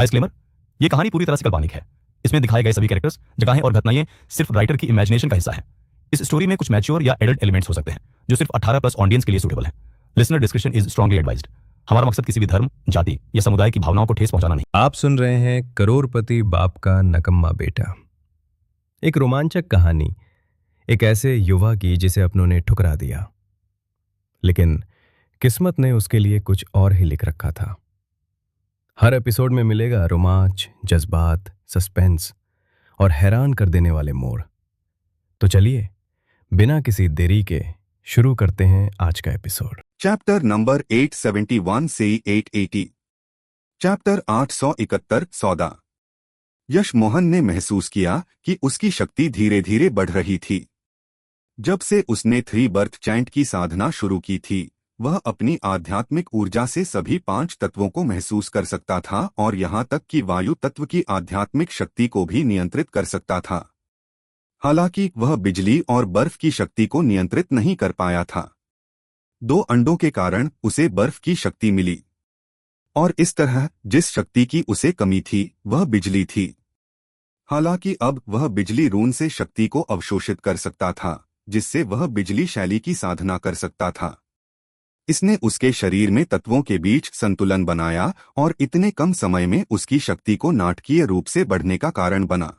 Disclaimer, ये कहानी पूरी तरह से काल्पनिक है। इसमें दिखाए गए सभी कैरेक्टर्स, जगहें और घटनाएं सिर्फ राइटर की इमेजिनेशन का हिस्सा है। इस स्टोरी में कुछ मैच्योर या एडल्ट एलिमेंट्स हो सकते हैं जो सिर्फ 18+ ऑडियंस के लिए सूटेबल है। Listener description is strongly advised. हमारा मकसद किसी भी धर्म, जाति या समुदाय की भावनाओं को ठेस पहुंचाना नहीं। आप सुन रहे हैं करोड़पति बाप का नकम्मा बेटा, एक रोमांचक कहानी एक ऐसे युवा की जिसे अपनों ने ठुकरा दिया, लेकिन किस्मत ने उसके लिए कुछ और ही लिख रखा था। हर एपिसोड में मिलेगा रोमांच, जज्बात, सस्पेंस और हैरान कर देने वाले मोड़। तो चलिए बिना किसी देरी के शुरू करते हैं आज का एपिसोड। चैप्टर नंबर 871 से 880। चैप्टर 871 सौदा। यश मोहन ने महसूस किया कि उसकी शक्ति धीरे धीरे बढ़ रही थी। जब से उसने 3 बर्थ चैंट की साधना शुरू की थी, वह अपनी आध्यात्मिक ऊर्जा से सभी 5 तत्वों को महसूस कर सकता था और यहाँ तक कि वायु तत्व की आध्यात्मिक शक्ति को भी नियंत्रित कर सकता था। हालांकि वह बिजली और बर्फ की शक्ति को नियंत्रित नहीं कर पाया था। 2 अंडों के कारण उसे बर्फ की शक्ति मिली, और इस तरह जिस शक्ति की उसे कमी थी वह बिजली थी। हालांकि अब वह बिजली रून से शक्ति को अवशोषित कर सकता था, जिससे वह बिजली शैली की साधना कर सकता था। इसने उसके शरीर में तत्वों के बीच संतुलन बनाया और इतने कम समय में उसकी शक्ति को नाटकीय रूप से बढ़ने का कारण बना।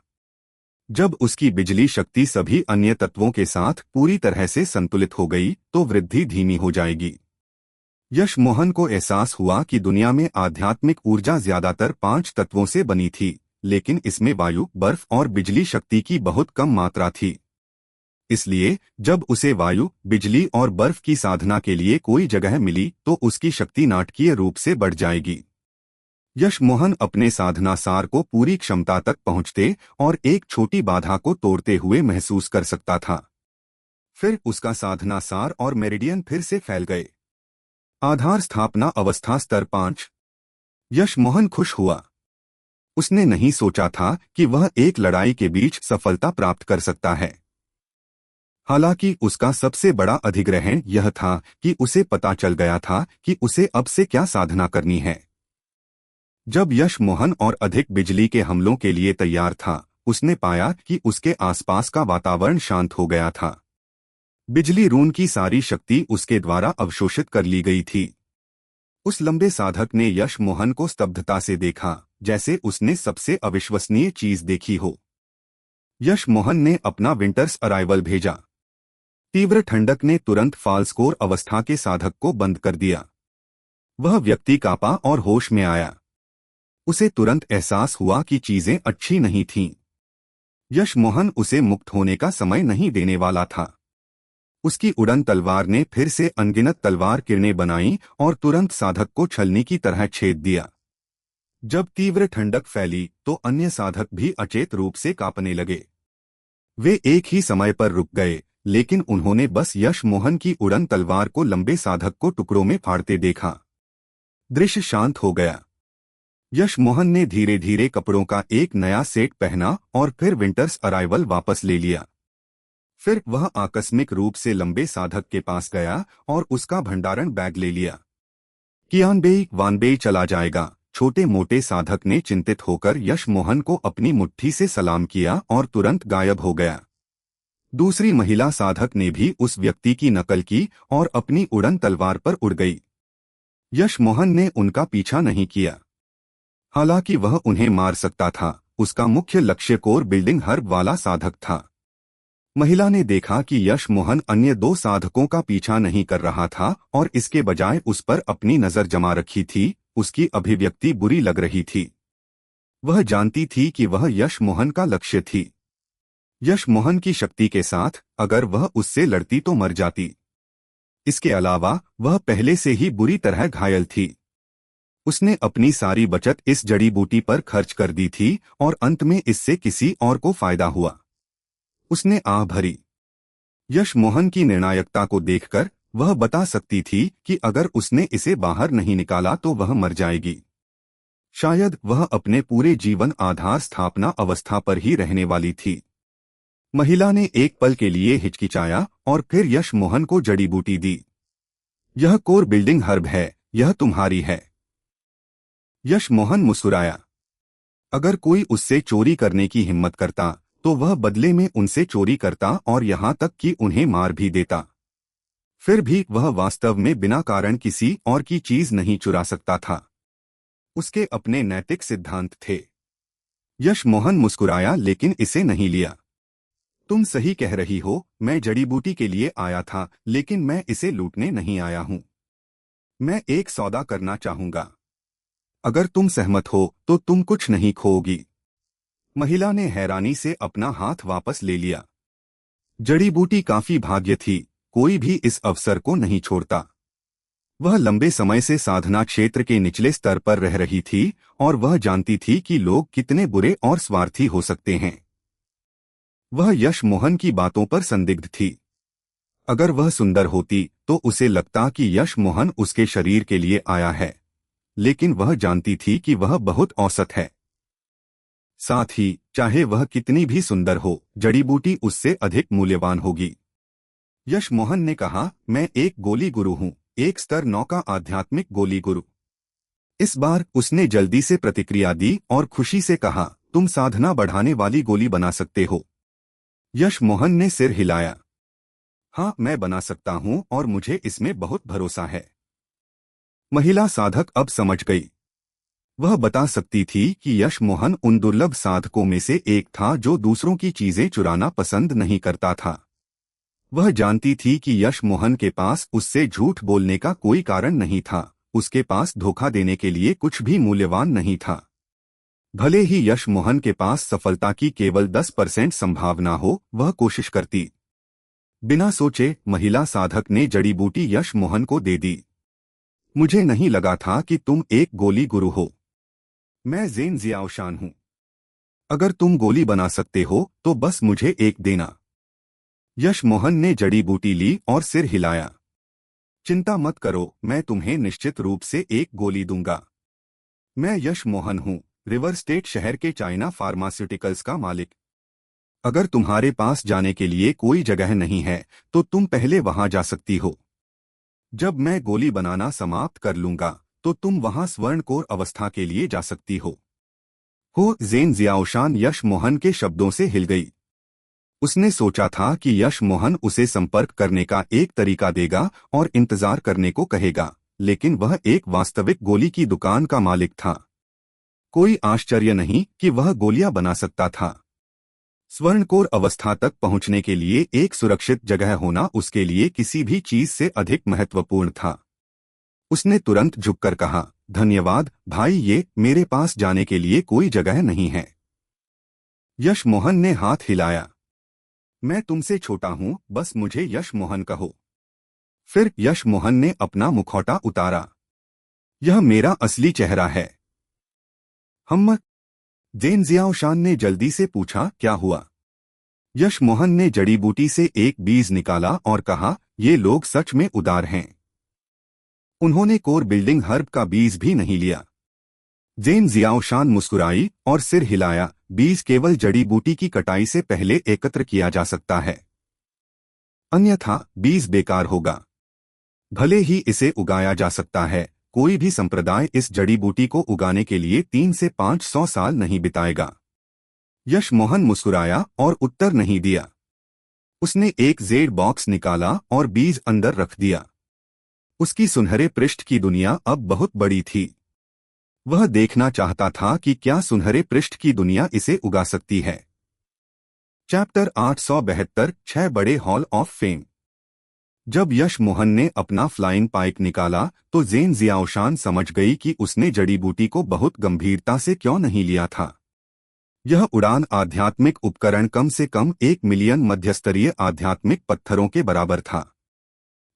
जब उसकी बिजली शक्ति सभी अन्य तत्वों के साथ पूरी तरह से संतुलित हो गई तो वृद्धि धीमी हो जाएगी। यश मोहन को एहसास हुआ कि दुनिया में आध्यात्मिक ऊर्जा ज्यादातर 5 तत्वों से बनी थी, लेकिन इसमें वायु, बर्फ और बिजली शक्ति की बहुत कम मात्रा थी। इसलिए जब उसे वायु, बिजली और बर्फ की साधना के लिए कोई जगह मिली तो उसकी शक्ति नाटकीय रूप से बढ़ जाएगी। यश मोहन अपने साधना सार को पूरी क्षमता तक पहुंचते और एक छोटी बाधा को तोड़ते हुए महसूस कर सकता था। फिर उसका साधना सार और मेरिडियन फिर से फैल गए। आधार स्थापना अवस्था स्तर 5। यश मोहन खुश हुआ। उसने नहीं सोचा था कि वह एक लड़ाई के बीच सफलता प्राप्त कर सकता है। हालांकि उसका सबसे बड़ा अधिग्रहण यह था कि उसे पता चल गया था कि उसे अब से क्या साधना करनी है। जब यश मोहन और अधिक बिजली के हमलों के लिए तैयार था, उसने पाया कि उसके आसपास का वातावरण शांत हो गया था। बिजली रून की सारी शक्ति उसके द्वारा अवशोषित कर ली गई थी। उस लंबे साधक ने यश मोहन को स्तब्धता से देखा, जैसे उसने सबसे अविश्वसनीय चीज देखी हो। यश मोहन ने अपना विंटर्स अराइवल भेजा। तीव्र ठंडक ने तुरंत फाल्सकोर अवस्था के साधक को बंद कर दिया। वह व्यक्ति कांपा और होश में आया। उसे तुरंत एहसास हुआ कि चीजें अच्छी नहीं थीं। यश मोहन उसे मुक्त होने का समय नहीं देने वाला था। उसकी उड़न तलवार ने फिर से अनगिनत तलवार किरणें बनाई और तुरंत साधक को छलनी की तरह छेद दिया। जब तीव्र ठंडक फैली तो अन्य साधक भी अचेत रूप से कांपने लगे। वे एक ही समय पर रुक गए, लेकिन उन्होंने बस यश मोहन की उड़न तलवार को लंबे साधक को टुकड़ों में फाड़ते देखा। दृश्य शांत हो गया। यश मोहन ने धीरे धीरे कपड़ों का एक नया सेट पहना और फिर विंटर्स अराइवल वापस ले लिया। फिर वह आकस्मिक रूप से लंबे साधक के पास गया और उसका भंडारण बैग ले लिया। कियानबेई वानबेई चला जाएगा, छोटे मोटे साधक ने चिंतित होकर यश मोहन को अपनी मुट्ठी से सलाम किया और तुरंत गायब हो गया। दूसरी महिला साधक ने भी उस व्यक्ति की नकल की और अपनी उड़न तलवार पर उड़ गई। यश मोहन ने उनका पीछा नहीं किया। हालांकि वह उन्हें मार सकता था, उसका मुख्य लक्ष्य कोर बिल्डिंग हर्ब वाला साधक था। महिला ने देखा कि यश मोहन अन्य 2 साधकों का पीछा नहीं कर रहा था और इसके बजाय उस पर अपनी नजर जमा रखी थी। उसकी अभिव्यक्ति बुरी लग रही थी। वह जानती थी कि वह यश मोहन का लक्ष्य थी। यश मोहन की शक्ति के साथ अगर वह उससे लड़ती तो मर जाती। इसके अलावा वह पहले से ही बुरी तरह घायल थी। उसने अपनी सारी बचत इस जड़ी बूटी पर खर्च कर दी थी और अंत में इससे किसी और को फायदा हुआ। उसने आह भरी। यश मोहन की निर्णायकता को देखकर वह बता सकती थी कि अगर उसने इसे बाहर नहीं निकाला तो वह मर जाएगी। शायद वह अपने पूरे जीवन आधार स्थापना अवस्था पर ही रहने वाली थी। महिला ने एक पल के लिए हिचकिचाया और फिर यश मोहन को जड़ी बूटी दी। यह कोर बिल्डिंग हर्ब है, यह तुम्हारी है। यश मोहन मुस्कुराया। अगर कोई उससे चोरी करने की हिम्मत करता तो वह बदले में उनसे चोरी करता और यहाँ तक कि उन्हें मार भी देता। फिर भी वह वास्तव में बिना कारण किसी और की चीज नहीं चुरा सकता था। उसके अपने नैतिक सिद्धांत थे। यश मोहन मुस्कुराया लेकिन इसे नहीं लिया। तुम सही कह रही हो, मैं जड़ी बूटी के लिए आया था, लेकिन मैं इसे लूटने नहीं आया हूं। मैं एक सौदा करना चाहूंगा। अगर तुम सहमत हो तो तुम कुछ नहीं खोओगी। महिला ने हैरानी से अपना हाथ वापस ले लिया। जड़ी बूटी काफी भाग्य थी, कोई भी इस अवसर को नहीं छोड़ता। वह लंबे समय से साधना क्षेत्र के निचले स्तर पर रह रही थी और वह जानती थी कि लोग कितने बुरे और स्वार्थी हो सकते हैं। वह यश मोहन की बातों पर संदिग्ध थी। अगर वह सुंदर होती तो उसे लगता कि यश मोहन उसके शरीर के लिए आया है, लेकिन वह जानती थी कि वह बहुत औसत है। साथ ही चाहे वह कितनी भी सुंदर हो, जड़ी बूटी उससे अधिक मूल्यवान होगी। यश मोहन ने कहा, मैं एक गोली गुरु हूं, एक स्तर 9 का आध्यात्मिक गोली गुरु। इस बार उसने जल्दी से प्रतिक्रिया दी और खुशी से कहा, तुम साधना बढ़ाने वाली गोली बना सकते हो। यश मोहन ने सिर हिलाया। हाँ, मैं बना सकता हूं और मुझे इसमें बहुत भरोसा है। महिला साधक अब समझ गई। वह बता सकती थी कि यश मोहन उन दुर्लभ साधकों में से एक था जो दूसरों की चीजें चुराना पसंद नहीं करता था। वह जानती थी कि यश मोहन के पास उससे झूठ बोलने का कोई कारण नहीं था, उसके पास धोखा देने के लिए कुछ भी मूल्यवान नहीं था। भले ही यश मोहन के पास सफलता की केवल 10% संभावना हो, वह कोशिश करती। बिना सोचे महिला साधक ने जड़ी बूटी यश मोहन को दे दी। मुझे नहीं लगा था कि तुम एक गोली गुरु हो। मैं ज़ेन जियाओशान हूं। अगर तुम गोली बना सकते हो तो बस मुझे एक देना। यश मोहन ने जड़ी बूटी ली और सिर हिलाया। चिंता मत करो, मैं तुम्हें निश्चित रूप से एक गोली दूंगा। मैं यश मोहन हूं, रिवर स्टेट शहर के चाइना फार्मास्यूटिकल्स का मालिक। अगर तुम्हारे पास जाने के लिए कोई जगह नहीं है तो तुम पहले वहां जा सकती हो। जब मैं गोली बनाना समाप्त कर लूंगा तो तुम वहां स्वर्णकोर अवस्था के लिए जा सकती हो। ज़ेन जियाओशान यश मोहन के शब्दों से हिल गई। उसने सोचा था कि यश मोहन उसे संपर्क करने का एक तरीका देगा और इंतजार करने को कहेगा, लेकिन वह एक वास्तविक गोली की दुकान का मालिक था। कोई आश्चर्य नहीं कि वह गोलियां बना सकता था। स्वर्णकोर अवस्था तक पहुंचने के लिए एक सुरक्षित जगह होना उसके लिए किसी भी चीज से अधिक महत्वपूर्ण था। उसने तुरंत झुककर कहा, धन्यवाद भाई, ये मेरे पास जाने के लिए कोई जगह नहीं है। यश मोहन ने हाथ हिलाया। मैं तुमसे छोटा हूं, बस मुझे यश मोहन कहो। फिर यश मोहन ने अपना मुखौटा उतारा। यह मेरा असली चेहरा है। हम ज़ेन जियाओशान ने जल्दी से पूछा, क्या हुआ? यश मोहन ने जड़ी बूटी से एक बीज निकाला और कहा, ये लोग सच में उदार हैं। उन्होंने कोर बिल्डिंग हर्ब का बीज भी नहीं लिया। ज़ेन जियाओशान मुस्कुराई और सिर हिलाया, बीज केवल जड़ी बूटी की कटाई से पहले एकत्र किया जा सकता है, अन्यथा बीज बेकार होगा। भले ही इसे उगाया जा सकता है, कोई भी संप्रदाय इस जड़ी बूटी को उगाने के लिए 300 से 500 साल नहीं बिताएगा। यश मोहन मुस्कुराया और उत्तर नहीं दिया। उसने एक जेड बॉक्स निकाला और बीज अंदर रख दिया। उसकी सुनहरे पृष्ठ की दुनिया अब बहुत बड़ी थी। वह देखना चाहता था कि क्या सुनहरे पृष्ठ की दुनिया इसे उगा सकती है। चैप्टर 872 6 बड़े हॉल ऑफ फेम। जब यश मोहन ने अपना फ्लाइंग पाइक निकाला तो ज़ेन जियाओशान समझ गई कि उसने जड़ी बूटी को बहुत गंभीरता से क्यों नहीं लिया था। यह उड़ान आध्यात्मिक उपकरण कम से कम 1 मिलियन मध्यस्तरीय आध्यात्मिक पत्थरों के बराबर था।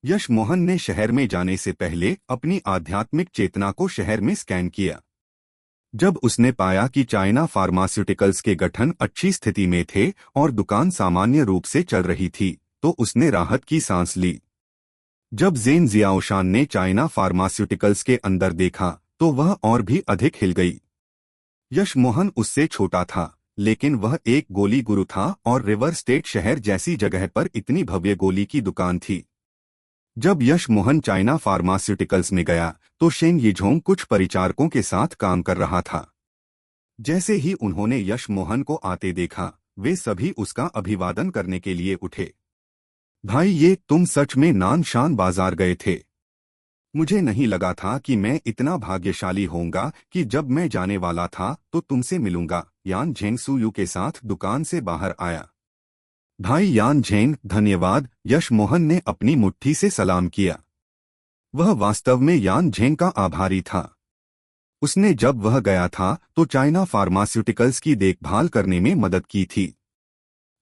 यश मोहन ने शहर में जाने से पहले अपनी आध्यात्मिक चेतना को शहर में स्कैन किया। जब उसने पाया कि चाइना फार्मास्यूटिकल्स के गठन अच्छी स्थिति में थे और दुकान सामान्य रूप से चल रही थी, तो उसने राहत की सांस ली। जब ज़ेन जियाओशान ने चाइना फार्मास्यूटिकल्स के अंदर देखा तो वह और भी अधिक हिल गई। यश मोहन उससे छोटा था, लेकिन वह एक गोली गुरु था और रिवर स्टेट शहर जैसी जगह पर इतनी भव्य गोली की दुकान थी। जब यश मोहन चाइना फार्मास्यूटिकल्स में गया तो शेन यिझोंग कुछ परिचारकों के साथ काम कर रहा था। जैसे ही उन्होंने यश मोहन को आते देखा, वे सभी उसका अभिवादन करने के लिए उठे। भाई, ये तुम सच में नानशान बाजार गए थे। मुझे नहीं लगा था कि मैं इतना भाग्यशाली होऊंगा कि जब मैं जाने वाला था तो तुमसे मिलूंगा। यान झेंग सुयू के साथ दुकान से बाहर आया। भाई यान झेंग, धन्यवाद। यश मोहन ने अपनी मुट्ठी से सलाम किया। वह वास्तव में यान झेंग का आभारी था। उसने जब वह गया था तो चाइना फार्मास्यूटिकल्स की देखभाल करने में मदद की थी।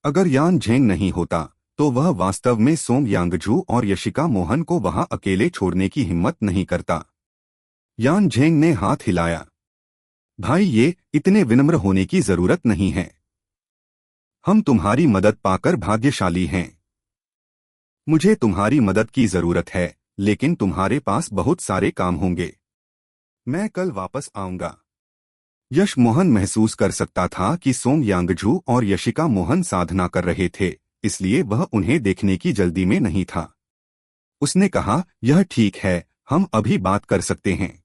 अगर यान झेंग नहीं होता तो वह वास्तव में सोंग यांगजू और यशिका मोहन को वहां अकेले छोड़ने की हिम्मत नहीं करता। यान झेंग ने हाथ हिलाया। भाई, ये इतने विनम्र होने की जरूरत नहीं है। हम तुम्हारी मदद पाकर भाग्यशाली हैं। मुझे तुम्हारी मदद की जरूरत है, लेकिन तुम्हारे पास बहुत सारे काम होंगे। मैं कल वापस आऊंगा। यश मोहन महसूस कर सकता था कि सोंग यांगजू और यशिका मोहन साधना कर रहे थे, इसलिए वह उन्हें देखने की जल्दी में नहीं था। उसने कहा, यह ठीक है, हम अभी बात कर सकते हैं।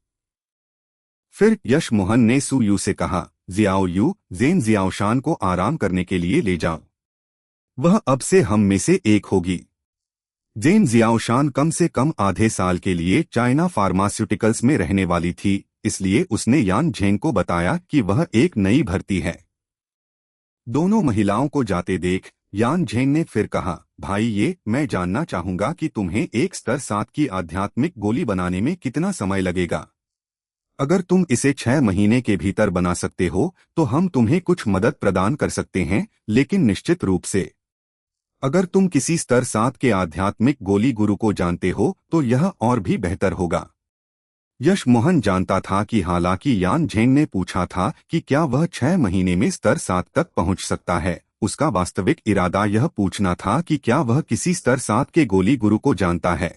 फिर यश मोहन ने सु यू से कहा, जियाओ यू, जेन जियाओशान को आराम करने के लिए ले जाओ। वह अब से हम में से एक होगी। जेन जियाओशान कम से कम आधे साल के लिए चाइना फार्मास्यूटिकल्स में रहने वाली थी, इसलिए उसने यान झेंग को बताया कि वह एक नई भर्ती है। दोनों महिलाओं को जाते देख यान झेंग ने फिर कहा, भाई, ये मैं जानना चाहूंगा कि तुम्हें एक स्तर 7 की आध्यात्मिक गोली बनाने में कितना समय लगेगा। अगर तुम इसे 6 महीने के भीतर बना सकते हो तो हम तुम्हें कुछ मदद प्रदान कर सकते हैं, लेकिन निश्चित रूप से अगर तुम किसी स्तर 7 के आध्यात्मिक गोली गुरु को जानते हो तो यह और भी बेहतर होगा। यश मोहन जानता था कि हालांकि यान झेंग ने पूछा था कि क्या वह 6 महीने में स्तर 7 तक पहुंच सकता है, उसका वास्तविक इरादा यह पूछना था कि क्या वह किसी स्तर 7 के गोली गुरु को जानता है।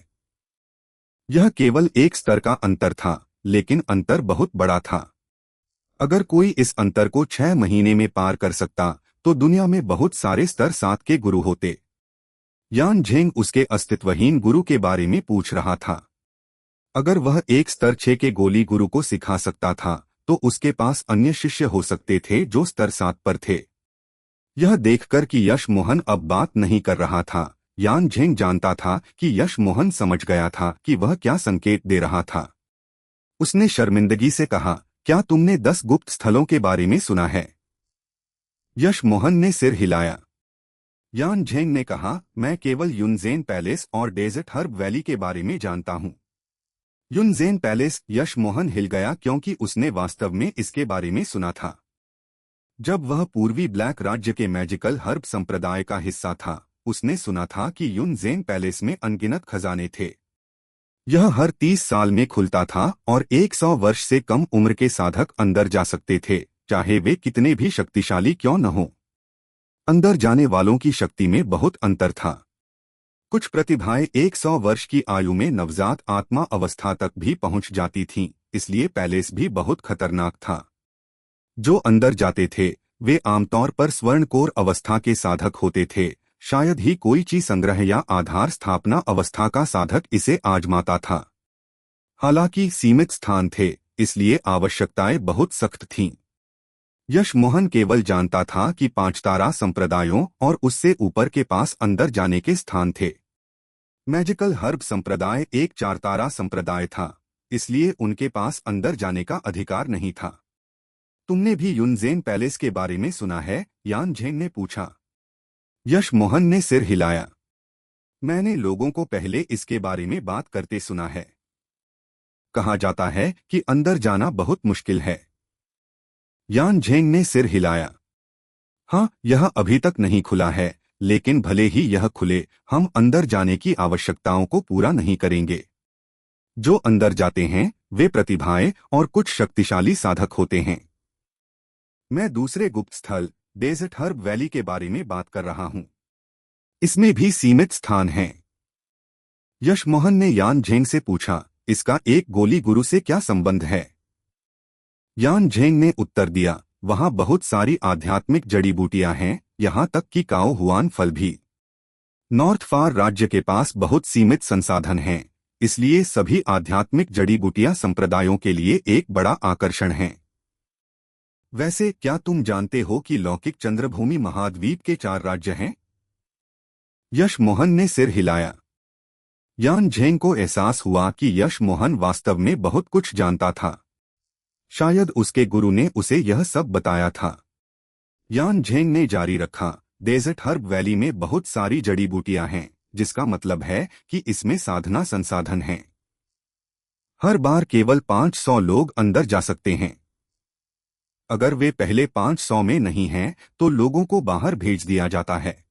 यह केवल एक स्तर का अंतर था, लेकिन अंतर बहुत बड़ा था। अगर कोई इस अंतर को 6 महीने में पार कर सकता तो दुनिया में बहुत सारे स्तर 7 के गुरु होते। यान झेंग उसके अस्तित्वहीन गुरु के बारे में पूछ रहा था। अगर वह एक स्तर 6 के गोली गुरु को सिखा सकता था तो उसके पास अन्य शिष्य हो सकते थे जो स्तर 7 पर थे। यह देखकर कि यश मोहन अब बात नहीं कर रहा था, यान झेंग जानता था कि यश मोहन समझ गया था कि वह क्या संकेत दे रहा था। उसने शर्मिंदगी से कहा, क्या तुमने 10 गुप्त स्थलों के बारे में सुना है? यश मोहन ने सिर हिलाया। यान झेंग ने कहा, मैं केवल युनजेन पैलेस और डेजर्ट हर्ब वैली के बारे में जानता हूं। युनजेन पैलेस? यश मोहन हिल गया क्योंकि उसने वास्तव में इसके बारे में सुना था। जब वह पूर्वी ब्लैक राज्य के मैजिकल हर्ब संप्रदाय का हिस्सा था, उसने सुना था कि युनजेन पैलेस में अनगिनत खजाने थे। यह हर 30 साल में खुलता था और 100 वर्ष से कम उम्र के साधक अंदर जा सकते थे, चाहे वे कितने भी शक्तिशाली क्यों न हों। अंदर जाने वालों की शक्ति में बहुत अंतर था। कुछ प्रतिभाएं 100 वर्ष की आयु में नवजात आत्मा अवस्था तक भी पहुंच जाती थीं, इसलिए पैलेस भी बहुत खतरनाक था। जो अंदर जाते थे वे आमतौर पर स्वर्णकोर अवस्था के साधक होते थे, शायद ही कोई चीज संग्रह या आधार स्थापना अवस्था का साधक इसे आजमाता था। हालांकि सीमित स्थान थे, इसलिए आवश्यकताएं बहुत सख्त थीं। यश मोहन केवल जानता था कि 5 तारा संप्रदायों और उससे ऊपर के पास अंदर जाने के स्थान थे। मैजिकल हर्ब संप्रदाय एक 4 तारा संप्रदाय था, इसलिए उनके पास अंदर जाने का अधिकार नहीं था। तुमने भी युनजेन पैलेस के बारे में सुना है? यान झेंग ने पूछा। यश मोहन ने सिर हिलाया। मैंने लोगों को पहले इसके बारे में बात करते सुना है। कहा जाता है कि अंदर जाना बहुत मुश्किल है। यान झेंग ने सिर हिलाया। हाँ, यह अभी तक नहीं खुला है, लेकिन भले ही यह खुले, हम अंदर जाने की आवश्यकताओं को पूरा नहीं करेंगे। जो अंदर जाते हैं वे प्रतिभाएं और कुछ शक्तिशाली साधक होते हैं। मैं दूसरे गुप्त स्थल डेजर्ट हर्ब वैली के बारे में बात कर रहा हूं। इसमें भी सीमित स्थान हैं। यश मोहन ने यान झेंग से पूछा, इसका एक गोली गुरु से क्या संबंध है? यान झेंग ने उत्तर दिया, वहां बहुत सारी आध्यात्मिक जड़ी बूटियां हैं, यहां तक कि काओ हुआन फल भी। नॉर्थ फार राज्य के पास बहुत सीमित संसाधन हैं, इसलिए सभी आध्यात्मिक जड़ी बूटियां संप्रदायों के लिए एक बड़ा आकर्षण हैं। वैसे क्या तुम जानते हो कि लौकिक चंद्रभूमि महाद्वीप के 4 राज्य हैं? यश मोहन ने सिर हिलाया। यान झेंग को एहसास हुआ कि यश मोहन वास्तव में बहुत कुछ जानता था। शायद उसके गुरु ने उसे यह सब बताया था। यान झेंग ने जारी रखा, डेजर्ट हर्ब वैली में बहुत सारी जड़ी बूटियां हैं, जिसका मतलब है कि इसमें साधना संसाधन हैं। हर बार केवल 500 लोग अंदर जा सकते हैं। अगर वे पहले 500 में नहीं हैं, तो लोगों को बाहर भेज दिया जाता है।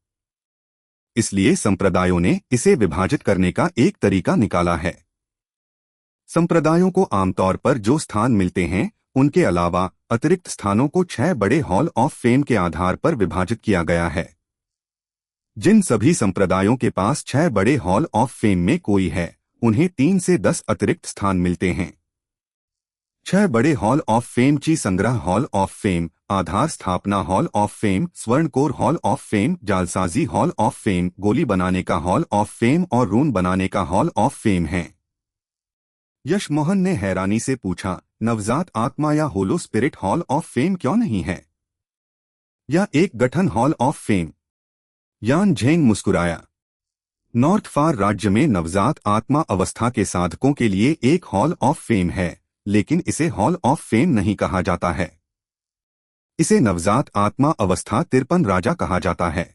इसलिए संप्रदायों ने इसे विभाजित करने का एक तरीका निकाला है। संप्रदायों को आमतौर पर जो स्थान मिलते हैं, उनके अलावा अतिरिक्त स्थानों को 6 बड़े हॉल ऑफ फेम के आधार पर विभाजित किया गया है। जिन सभी संप्रदायों के पास 6 बड़े हॉल ऑफ फेम में कोई है, उन्हें 3 से 10 अतिरिक्त स्थान मिलते हैं। 6 बड़े हॉल ऑफ फेम ची संग्रह हॉल ऑफ फेम, आधार स्थापना हॉल ऑफ फेम, स्वर्णकोर हॉल ऑफ फेम, जालसाजी हॉल ऑफ फेम, गोली बनाने का हॉल ऑफ फेम और रून बनाने का हॉल ऑफ फेम है। यश मोहन ने हैरानी से पूछा, नवजात आत्मा या होलो स्पिरिट हॉल ऑफ फेम क्यों नहीं है? या एक गठन हॉल ऑफ फेम? यान झेंग मुस्कुराया। नॉर्थ फार राज्य में नवजात आत्मा अवस्था के साधकों के लिए एक हॉल ऑफ फेम है, लेकिन इसे हॉल ऑफ फेम नहीं कहा जाता है। इसे नवजात आत्मा अवस्था 53 राजा कहा जाता है।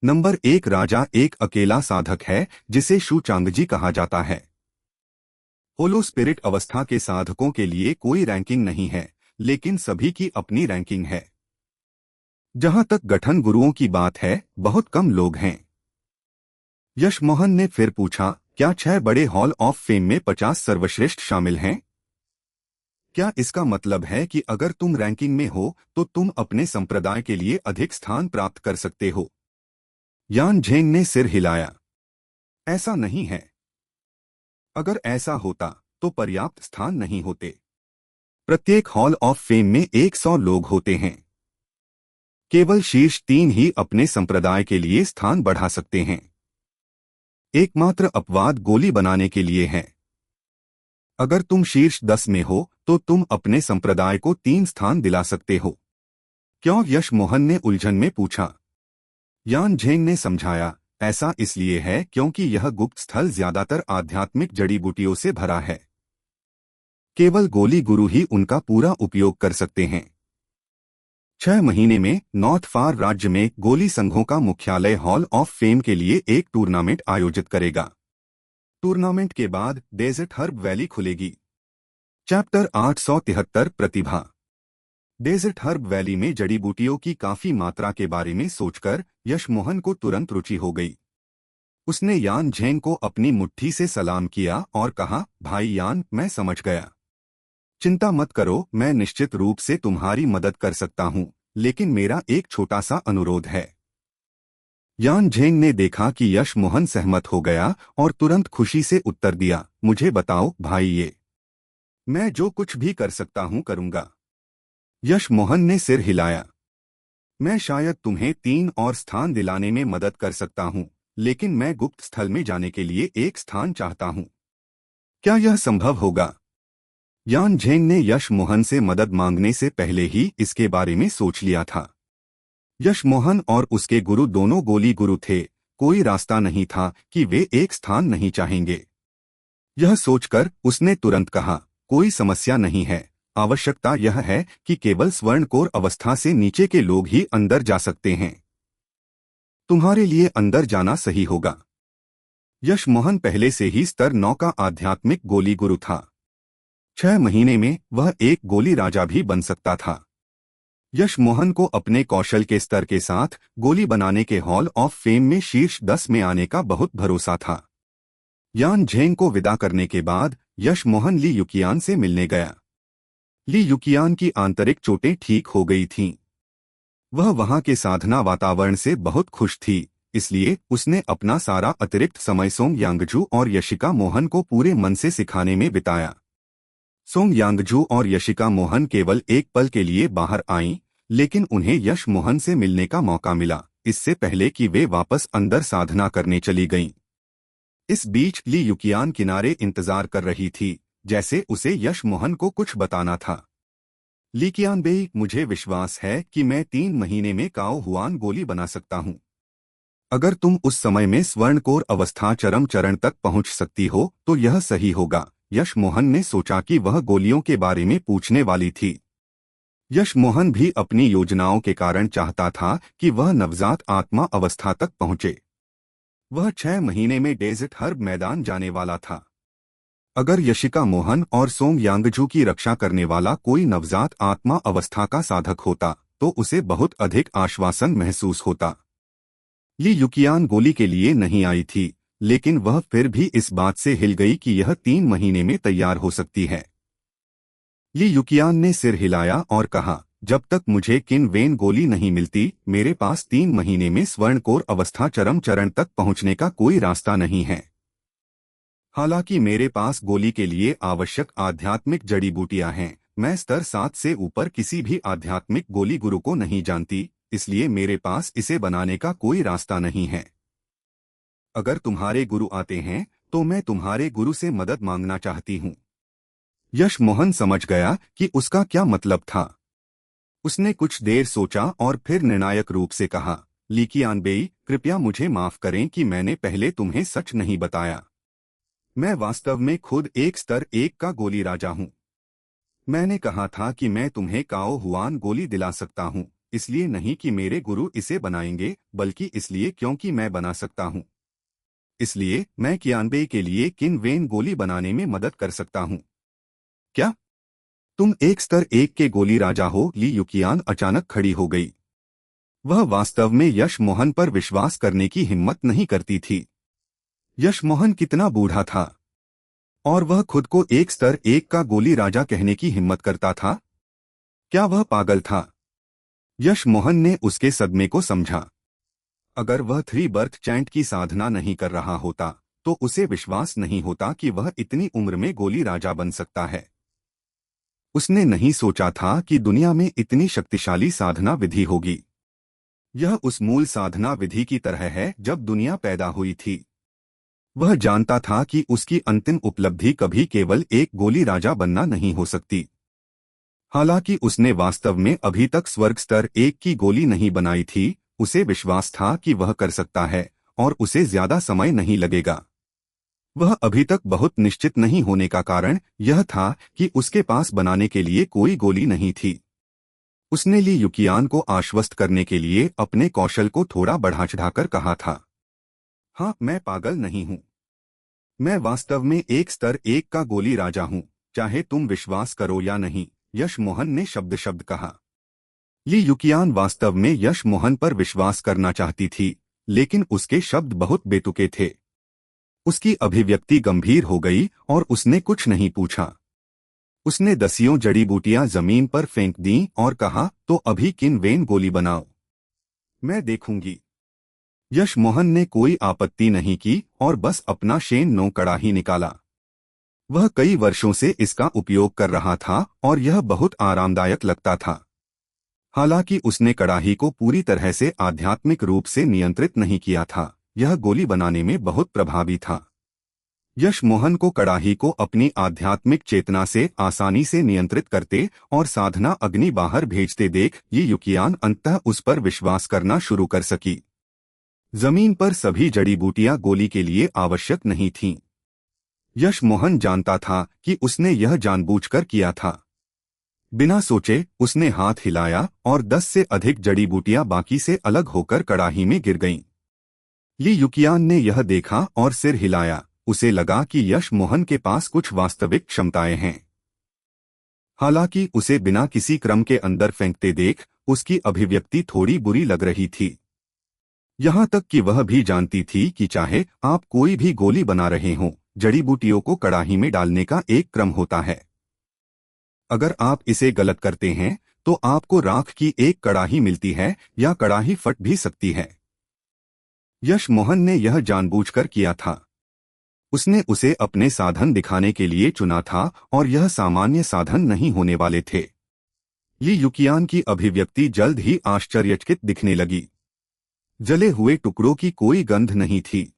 नंबर 1 राजा एक अकेला साधक है, जिसे शू चांगजी कहा जाता है। होलो स्पिरिट अवस्था के साधकों के लिए कोई रैंकिंग नहीं है, लेकिन सभी की अपनी रैंकिंग है। जहां तक गठन गुरुओं की बात है, बहुत कम लोग हैं। यश मोहन ने फिर पूछा, क्या 6 बड़े हॉल ऑफ फेम में 50 सर्वश्रेष्ठ शामिल हैं? क्या इसका मतलब है कि अगर तुम रैंकिंग में हो तो तुम अपने संप्रदाय के लिए अधिक स्थान प्राप्त कर सकते हो? यान झेंग ने सिर हिलाया। ऐसा नहीं है। अगर ऐसा होता तो पर्याप्त स्थान नहीं होते। प्रत्येक हॉल ऑफ फेम में 100 लोग होते हैं। केवल शीर्ष 3 ही अपने संप्रदाय के लिए स्थान बढ़ा सकते हैं। एकमात्र अपवाद गोली बनाने के लिए है। अगर तुम शीर्ष 10 में हो तो तुम अपने संप्रदाय को 3 स्थान दिला सकते हो। क्यों? यश मोहन ने उलझन में पूछा। यान झेंग ने समझाया, ऐसा इसलिए है क्योंकि यह गुप्त स्थल ज्यादातर आध्यात्मिक जड़ी बूटियों से भरा है। केवल गोली गुरु ही उनका पूरा उपयोग कर सकते हैं। 6 महीने में नॉर्थ फार राज्य में गोली संघों का मुख्यालय हॉल ऑफ फेम के लिए एक टूर्नामेंट आयोजित करेगा। टूर्नामेंट के बाद डेजर्ट हर्ब वैली खुलेगी। चैप्टर 873 प्रतिभा। डेजर्ट हर्ब वैली में जड़ी बूटियों की काफी मात्रा के बारे में सोचकर यश मोहन को तुरंत रुचि हो गई। उसने यान झेंग को अपनी मुट्ठी से सलाम किया और कहा, भाई यान, मैं समझ गया। चिंता मत करो, मैं निश्चित रूप से तुम्हारी मदद कर सकता हूं, लेकिन मेरा एक छोटा सा अनुरोध है। यान झेंग ने देखा कि यश मोहन सहमत हो गया और तुरंत खुशी से उत्तर दिया, मुझे बताओ भाई, ये मैं जो कुछ भी कर सकता हूं करूंगा। यश मोहन ने सिर हिलाया। मैं शायद तुम्हें 3 और स्थान दिलाने में मदद कर सकता हूं, लेकिन मैं गुप्त स्थल में जाने के लिए एक स्थान चाहता हूं। क्या यह संभव होगा? यान झेंग ने यश मोहन से मदद मांगने से पहले ही इसके बारे में सोच लिया था। यश मोहन और उसके गुरु दोनों गोली गुरु थे, कोई रास्ता नहीं था कि वे एक स्थान नहीं चाहेंगे। यह सोचकर उसने तुरंत कहा, कोई समस्या नहीं है, आवश्यकता यह है कि केवल स्वर्णकोर अवस्था से नीचे के लोग ही अंदर जा सकते हैं। तुम्हारे लिए अंदर जाना सही होगा। यश मोहन पहले से ही स्तर 9 का आध्यात्मिक गोली गुरु था। 6 महीने में वह एक गोली राजा भी बन सकता था। यश मोहन को अपने कौशल के स्तर के साथ गोली बनाने के हॉल ऑफ फेम में शीर्ष 10 में आने का बहुत भरोसा था। यान झेंग को विदा करने के बाद यश मोहन ली युकियान से मिलने गया। ली युकियान की आंतरिक चोटें ठीक हो गई थीं। वह वहां के साधना वातावरण से बहुत खुश थी, इसलिए उसने अपना सारा अतिरिक्त समय सोंग यांगजू और यशिका मोहन को पूरे मन से सिखाने में बिताया। सोंग यांगजू और यशिका मोहन केवल एक पल के लिए बाहर आईं, लेकिन उन्हें यश मोहन से मिलने का मौका मिला, इससे पहले कि वे वापस अंदर साधना करने चली गईं। इस बीच ली युकियान किनारे इंतजार कर रही थी, जैसे उसे यश मोहन को कुछ बताना था। लीकियानबेई, मुझे विश्वास है कि मैं 3 महीने में काओ हुआन गोली बना सकता हूँ। अगर तुम उस समय में स्वर्णकोर अवस्था चरम चरण तक पहुंच सकती हो तो यह सही होगा। यश मोहन ने सोचा कि वह गोलियों के बारे में पूछने वाली थी। यश मोहन भी अपनी योजनाओं के कारण चाहता था कि वह नवजात आत्मा अवस्था तक पहुंचे। वह 6 महीने में डेजर्ट हर्ब मैदान जाने वाला था। अगर यशिका मोहन और सोंग यांगजू की रक्षा करने वाला कोई नवजात आत्मा अवस्था का साधक होता तो उसे बहुत अधिक आश्वासन महसूस होता। ली युकियान गोली के लिए नहीं आई थी, लेकिन वह फिर भी इस बात से हिल गई कि यह 3 महीने में तैयार हो सकती है। ली युकियान ने सिर हिलाया और कहा, जब तक मुझे किन वेन गोली नहीं मिलती, मेरे पास 3 महीने में स्वर्णकोर अवस्था चरम चरण तक पहुंचने का कोई रास्ता नहीं है। हालांकि मेरे पास गोली के लिए आवश्यक आध्यात्मिक जड़ी बूटियां हैं, मैं स्तर 7 से ऊपर किसी भी आध्यात्मिक गोली गुरु को नहीं जानती, इसलिए मेरे पास इसे बनाने का कोई रास्ता नहीं है। अगर तुम्हारे गुरु आते हैं तो मैं तुम्हारे गुरु से मदद मांगना चाहती हूँ। यश मोहन समझ गया कि उसका क्या मतलब था। उसने कुछ देर सोचा और फिर निर्णायक रूप से कहा, लीकियानबेई, कृपया मुझे माफ करें कि मैंने पहले तुम्हें सच नहीं बताया। मैं वास्तव में खुद एक स्तर 1 का गोली राजा हूँ। मैंने कहा था कि मैं तुम्हें काओ हुआन गोली दिला सकता हूँ, इसलिए नहीं कि मेरे गुरु इसे बनाएंगे, बल्कि इसलिए क्योंकि मैं बना सकता हूँ। इसलिए मैं कियानबेई के लिए किन वेन गोली बनाने में मदद कर सकता हूँ। क्या तुम एक स्तर 1 के गोली राजा हो? ली युकियान अचानक खड़ी हो गई। वह वास्तव में यश मोहन पर विश्वास करने की हिम्मत नहीं करती थी। यश मोहन कितना बूढ़ा था और वह खुद को एक स्तर 1 का गोली राजा कहने की हिम्मत करता था। क्या वह पागल था? यश मोहन ने उसके सदमे को समझा। अगर वह 3 बर्थ चैंट की साधना नहीं कर रहा होता तो उसे विश्वास नहीं होता कि वह इतनी उम्र में गोली राजा बन सकता है। उसने नहीं सोचा था कि दुनिया में इतनी शक्तिशाली साधना विधि होगी। यह उस मूल साधना विधि की तरह है जब दुनिया पैदा हुई थी। वह जानता था कि उसकी अंतिम उपलब्धि कभी केवल एक गोली राजा बनना नहीं हो सकती। हालांकि उसने वास्तव में अभी तक स्वर्ग स्तर 1 की गोली नहीं बनाई थी, उसे विश्वास था कि वह कर सकता है और उसे ज्यादा समय नहीं लगेगा। वह अभी तक बहुत निश्चित नहीं होने का कारण यह था कि उसके पास बनाने के लिए कोई गोली नहीं थी। उसने ली युकियान को आश्वस्त करने के लिए अपने कौशल को थोड़ा बढ़ा चढ़ाकर कहा था, हाँ, मैं पागल नहीं हूँ। मैं वास्तव में एक स्तर 1 का गोली राजा हूँ, चाहे तुम विश्वास करो या नहीं, यश मोहन ने शब्द कहा। ली युकियान वास्तव में यश मोहन पर विश्वास करना चाहती थी, लेकिन उसके शब्द बहुत बेतुके थे। उसकी अभिव्यक्ति गंभीर हो गई और उसने कुछ नहीं पूछा। उसने 10 जड़ी बूटियां जमीन पर फेंक दी और कहा, तो अभी किन वेन गोली बनाओ, मैं देखूंगी। यश मोहन ने कोई आपत्ति नहीं की और बस अपना शेन नो कड़ाही निकाला। वह कई वर्षों से इसका उपयोग कर रहा था और यह बहुत आरामदायक लगता था। हालांकि उसने कड़ाही को पूरी तरह से आध्यात्मिक रूप से नियंत्रित नहीं किया था, यह गोली बनाने में बहुत प्रभावी था। यश मोहन को कड़ाही को अपनी आध्यात्मिक चेतना से आसानी से नियंत्रित करते और साधना अग्नि बाहर भेजते देख ये युकियान अंततः उस पर विश्वास करना शुरू कर सकी। जमीन पर सभी जड़ी बूटियां गोली के लिए आवश्यक नहीं थीं। यश मोहन जानता था कि उसने यह जानबूझकर किया था। बिना सोचे उसने हाथ हिलाया और 10 से अधिक जड़ी बूटियां बाकी से अलग होकर कड़ाही में गिर गईं। ली युकियान ने यह देखा और सिर हिलाया। उसे लगा कि यश मोहन के पास कुछ वास्तविक क्षमताएं हैं। हालांकि उसे बिना किसी क्रम के अंदर फेंकते देख उसकी अभिव्यक्ति थोड़ी बुरी लग रही थी। यहां तक कि वह भी जानती थी कि चाहे आप कोई भी गोली बना रहे हों, जड़ी बूटियों को कड़ाही में डालने का एक क्रम होता है। अगर आप इसे गलत करते हैं तो आपको राख की एक कड़ाही मिलती है या कड़ाही फट भी सकती है। यश मोहन ने यह जानबूझकर किया था। उसने उसे अपने साधन दिखाने के लिए चुना था और यह सामान्य साधन नहीं होने वाले थे। ली युकियान की अभिव्यक्ति जल्द ही आश्चर्यचकित दिखने लगी। जले हुए टुकड़ों की कोई गंध नहीं थी।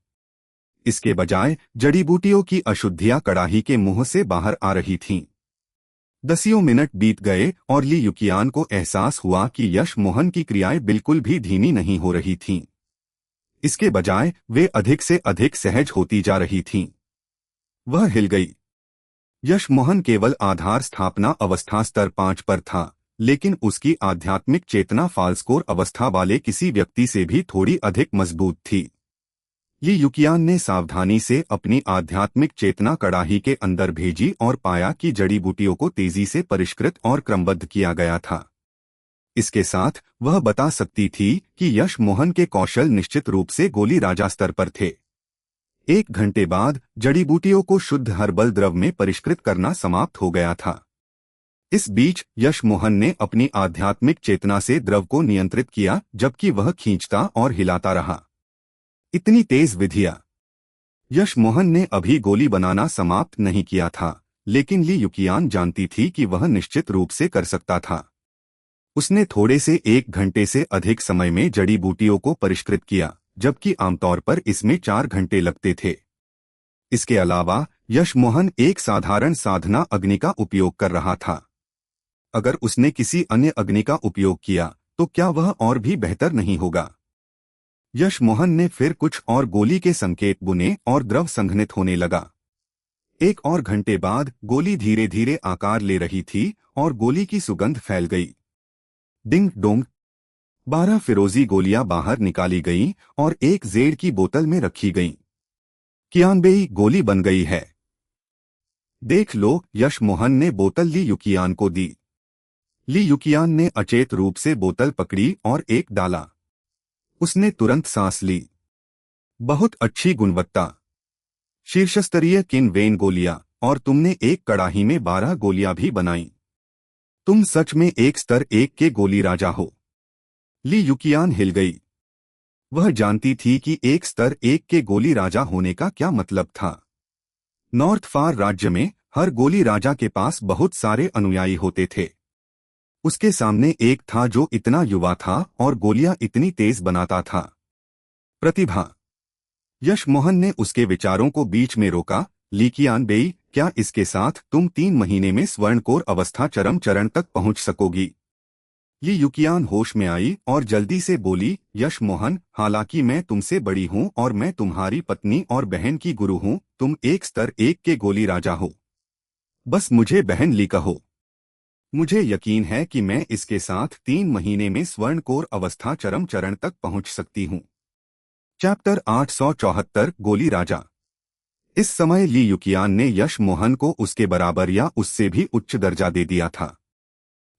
इसके बजाय जड़ी बूटियों की अशुद्धियां कड़ाही के मुंह से बाहर आ रही थीं। 10 मिनट बीत गए और ली युकियान को एहसास हुआ कि यश मोहन की क्रियाएं बिल्कुल भी धीमी नहीं हो रही थीं। इसके बजाय वे अधिक से अधिक सहज होती जा रही थीं। वह हिल गई। यश मोहन केवल आधार स्थापना अवस्था स्तर 5 पर था, लेकिन उसकी आध्यात्मिक चेतना फाल्सकोर अवस्था वाले किसी व्यक्ति से भी थोड़ी अधिक मजबूत थी। ली युकियान ने सावधानी से अपनी आध्यात्मिक चेतना कड़ाही के अंदर भेजी और पाया कि जड़ी बूटियों को तेजी से परिष्कृत और क्रमबद्ध किया गया था। इसके साथ वह बता सकती थी कि यश मोहन के कौशल निश्चित रूप से गोली राजा स्तर पर थे। 1 घंटे बाद जड़ी बूटियों को शुद्ध हर्बल द्रव में परिष्कृत करना समाप्त हो गया था। इस बीच यश मोहन ने अपनी आध्यात्मिक चेतना से द्रव को नियंत्रित किया, जबकि वह खींचता और हिलाता रहा। इतनी तेज विधियां। यश मोहन ने अभी गोली बनाना समाप्त नहीं किया था, लेकिन ली युकियान जानती थी कि वह निश्चित रूप से कर सकता था। उसने थोड़े से 1 घंटे से अधिक समय में जड़ी बूटियों को परिष्कृत किया, जबकि आमतौर पर इसमें 4 घंटे लगते थे। इसके अलावा यश मोहन एक साधारण साधना अग्नि का उपयोग कर रहा था। अगर उसने किसी अन्य अग्नि का उपयोग किया तो क्या वह और भी बेहतर नहीं होगा? यश मोहन ने फिर कुछ और गोली के संकेत बुने और द्रव संघनित होने लगा। 1 और घंटे बाद गोली धीरे धीरे आकार ले रही थी और गोली की सुगंध फैल गई। Ding dong. 12 फिरोजी गोलियां बाहर निकाली गईं और एक जेड की बोतल में रखी गईं। कियानबेई, गोली बन गई है। देख लो, यश मोहन ने बोतल ली युकियान को दी। ली युकियान ने अचेत रूप से बोतल पकड़ी और एक डाला। उसने तुरंत सांस ली। बहुत अच्छी गुणवत्ता। शीर्षस्तरीय किन वेन गोलियां, और तुमने एक कड़ाही में 12 गोलियां भी बनाई। तुम सच में एक स्तर 1 के गोली राजा हो। ली युकियान हिल गई। वह जानती थी कि एक स्तर 1 के गोली राजा होने का क्या मतलब था। नॉर्थ फार राज्य में हर गोली राजा के पास बहुत सारे अनुयायी होते थे। उसके सामने एक था जो इतना युवा था और गोलियां इतनी तेज बनाता था। प्रतिभा। यश मोहन ने उसके विचारों को बीच में रोका। ली कियानबेई, क्या इसके साथ तुम 3 महीने में स्वर्णकोर अवस्था चरम चरण तक पहुंच सकोगी? ली युकियान होश में आई और जल्दी से बोली, यश मोहन, हालांकि मैं तुमसे बड़ी हूं और मैं तुम्हारी पत्नी और बहन की गुरु हूं, तुम एक स्तर 1 के गोली राजा हो। बस मुझे बहन ली कहो। मुझे यकीन है कि मैं इसके साथ 3 महीने में स्वर्णकोर अवस्था चरम चरण तक पहुंच सकती हूं। चैप्टर 874, गोली राजा। इस समय ली युकियान ने यश मोहन को उसके बराबर या उससे भी उच्च दर्जा दे दिया था।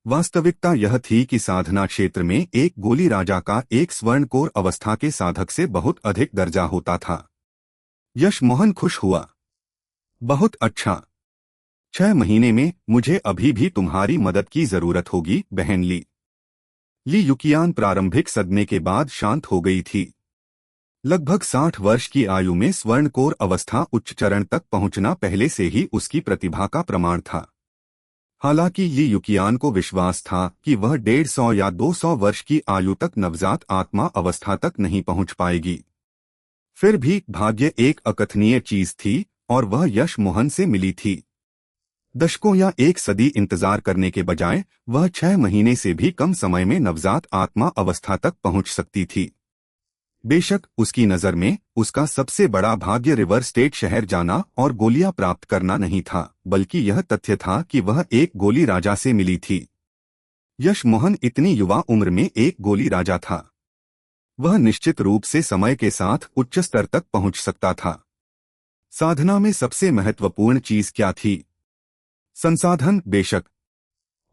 वास्तविकता यह थी कि साधना क्षेत्र में एक गोली राजा का एक स्वर्णकोर अवस्था के साधक से बहुत अधिक दर्जा होता था। यश मोहन खुश हुआ। बहुत अच्छा। 6 महीने में मुझे अभी भी तुम्हारी मदद की जरूरत होगी, बहन ली। ली युकियान प्रारंभिक सदमे के बाद शांत हो गई थी। लगभग 60 वर्ष की आयु में स्वर्णकोर अवस्था उच्च चरण तक पहुंचना पहले से ही उसकी प्रतिभा का प्रमाण था। हालांकि ली युकियान को विश्वास था कि वह 150 या 200 वर्ष की आयु तक नवजात आत्मा अवस्था तक नहीं पहुंच पाएगी। फिर भी भाग्य एक अकथनीय चीज थी और वह यश मोहन से मिली थी। दशकों या 1 सदी इंतजार करने के बजाय वह 6 महीने से भी कम समय में नवजात आत्मा अवस्था तक पहुंच सकती थी। बेशक उसकी नजर में उसका सबसे बड़ा भाग्य रिवर स्टेट शहर जाना और गोलियां प्राप्त करना नहीं था, बल्कि यह तथ्य था कि वह एक गोली राजा से मिली थी। यश मोहन इतनी युवा उम्र में एक गोली राजा था। वह निश्चित रूप से समय के साथ उच्च स्तर तक पहुंच सकता था। साधना में सबसे महत्वपूर्ण चीज क्या थी? संसाधन, बेशक।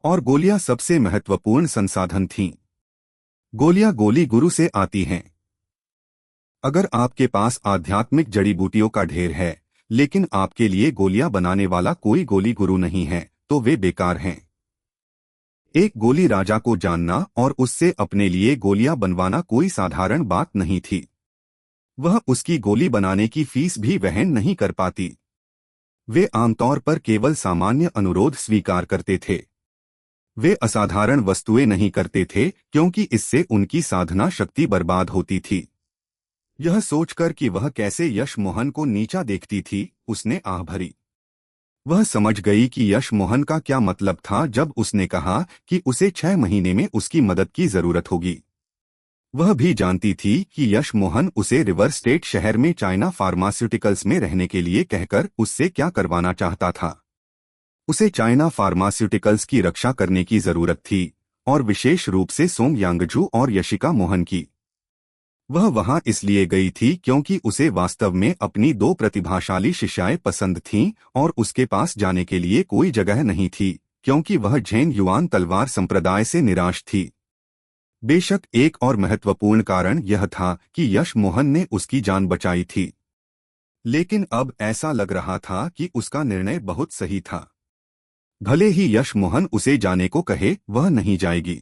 और गोलियां सबसे महत्वपूर्ण संसाधन थीं। गोलियां गोली गुरु से आती हैं। अगर आपके पास आध्यात्मिक जड़ी बूटियों का ढेर है, लेकिन आपके लिए गोलियां बनाने वाला कोई गोली गुरु नहीं है, तो वे बेकार हैं। एक गोली राजा को जानना और उससे अपने लिए गोलियां बनवाना कोई साधारण बात नहीं थी। वह उसकी गोली बनाने की फीस भी वहन नहीं कर पाती। वे आमतौर पर केवल सामान्य अनुरोध स्वीकार करते थे। वे असाधारण वस्तुएं नहीं करते थे क्योंकि इससे उनकी साधना शक्ति बर्बाद होती थी। यह सोचकर कि वह कैसे यश मोहन को नीचा देखती थी, उसने आह भरी। वह समझ गई कि यश मोहन का क्या मतलब था जब उसने कहा कि उसे 6 महीने में उसकी मदद की जरूरत होगी। वह भी जानती थी कि यश मोहन उसे रिवर स्टेट शहर में चाइना फार्मास्यूटिकल्स में रहने के लिए कहकर उससे क्या करवाना चाहता था। उसे चाइना फार्मास्यूटिकल्स की रक्षा करने की जरूरत थी, और विशेष रूप से सोंग यांगजू और यशिका मोहन की। वह वहां इसलिए गई थी क्योंकि उसे वास्तव में अपनी 2 प्रतिभाशाली शिष्याएं पसंद थीं और उसके पास जाने के लिए कोई जगह नहीं थी क्योंकि वह झेन युआन तलवार संप्रदाय से निराश थी। बेशक एक और महत्वपूर्ण कारण यह था कि यश मोहन ने उसकी जान बचाई थी, लेकिन अब ऐसा लग रहा था कि उसका निर्णय बहुत सही था। भले ही यश मोहन उसे जाने को कहे, वह नहीं जाएगी।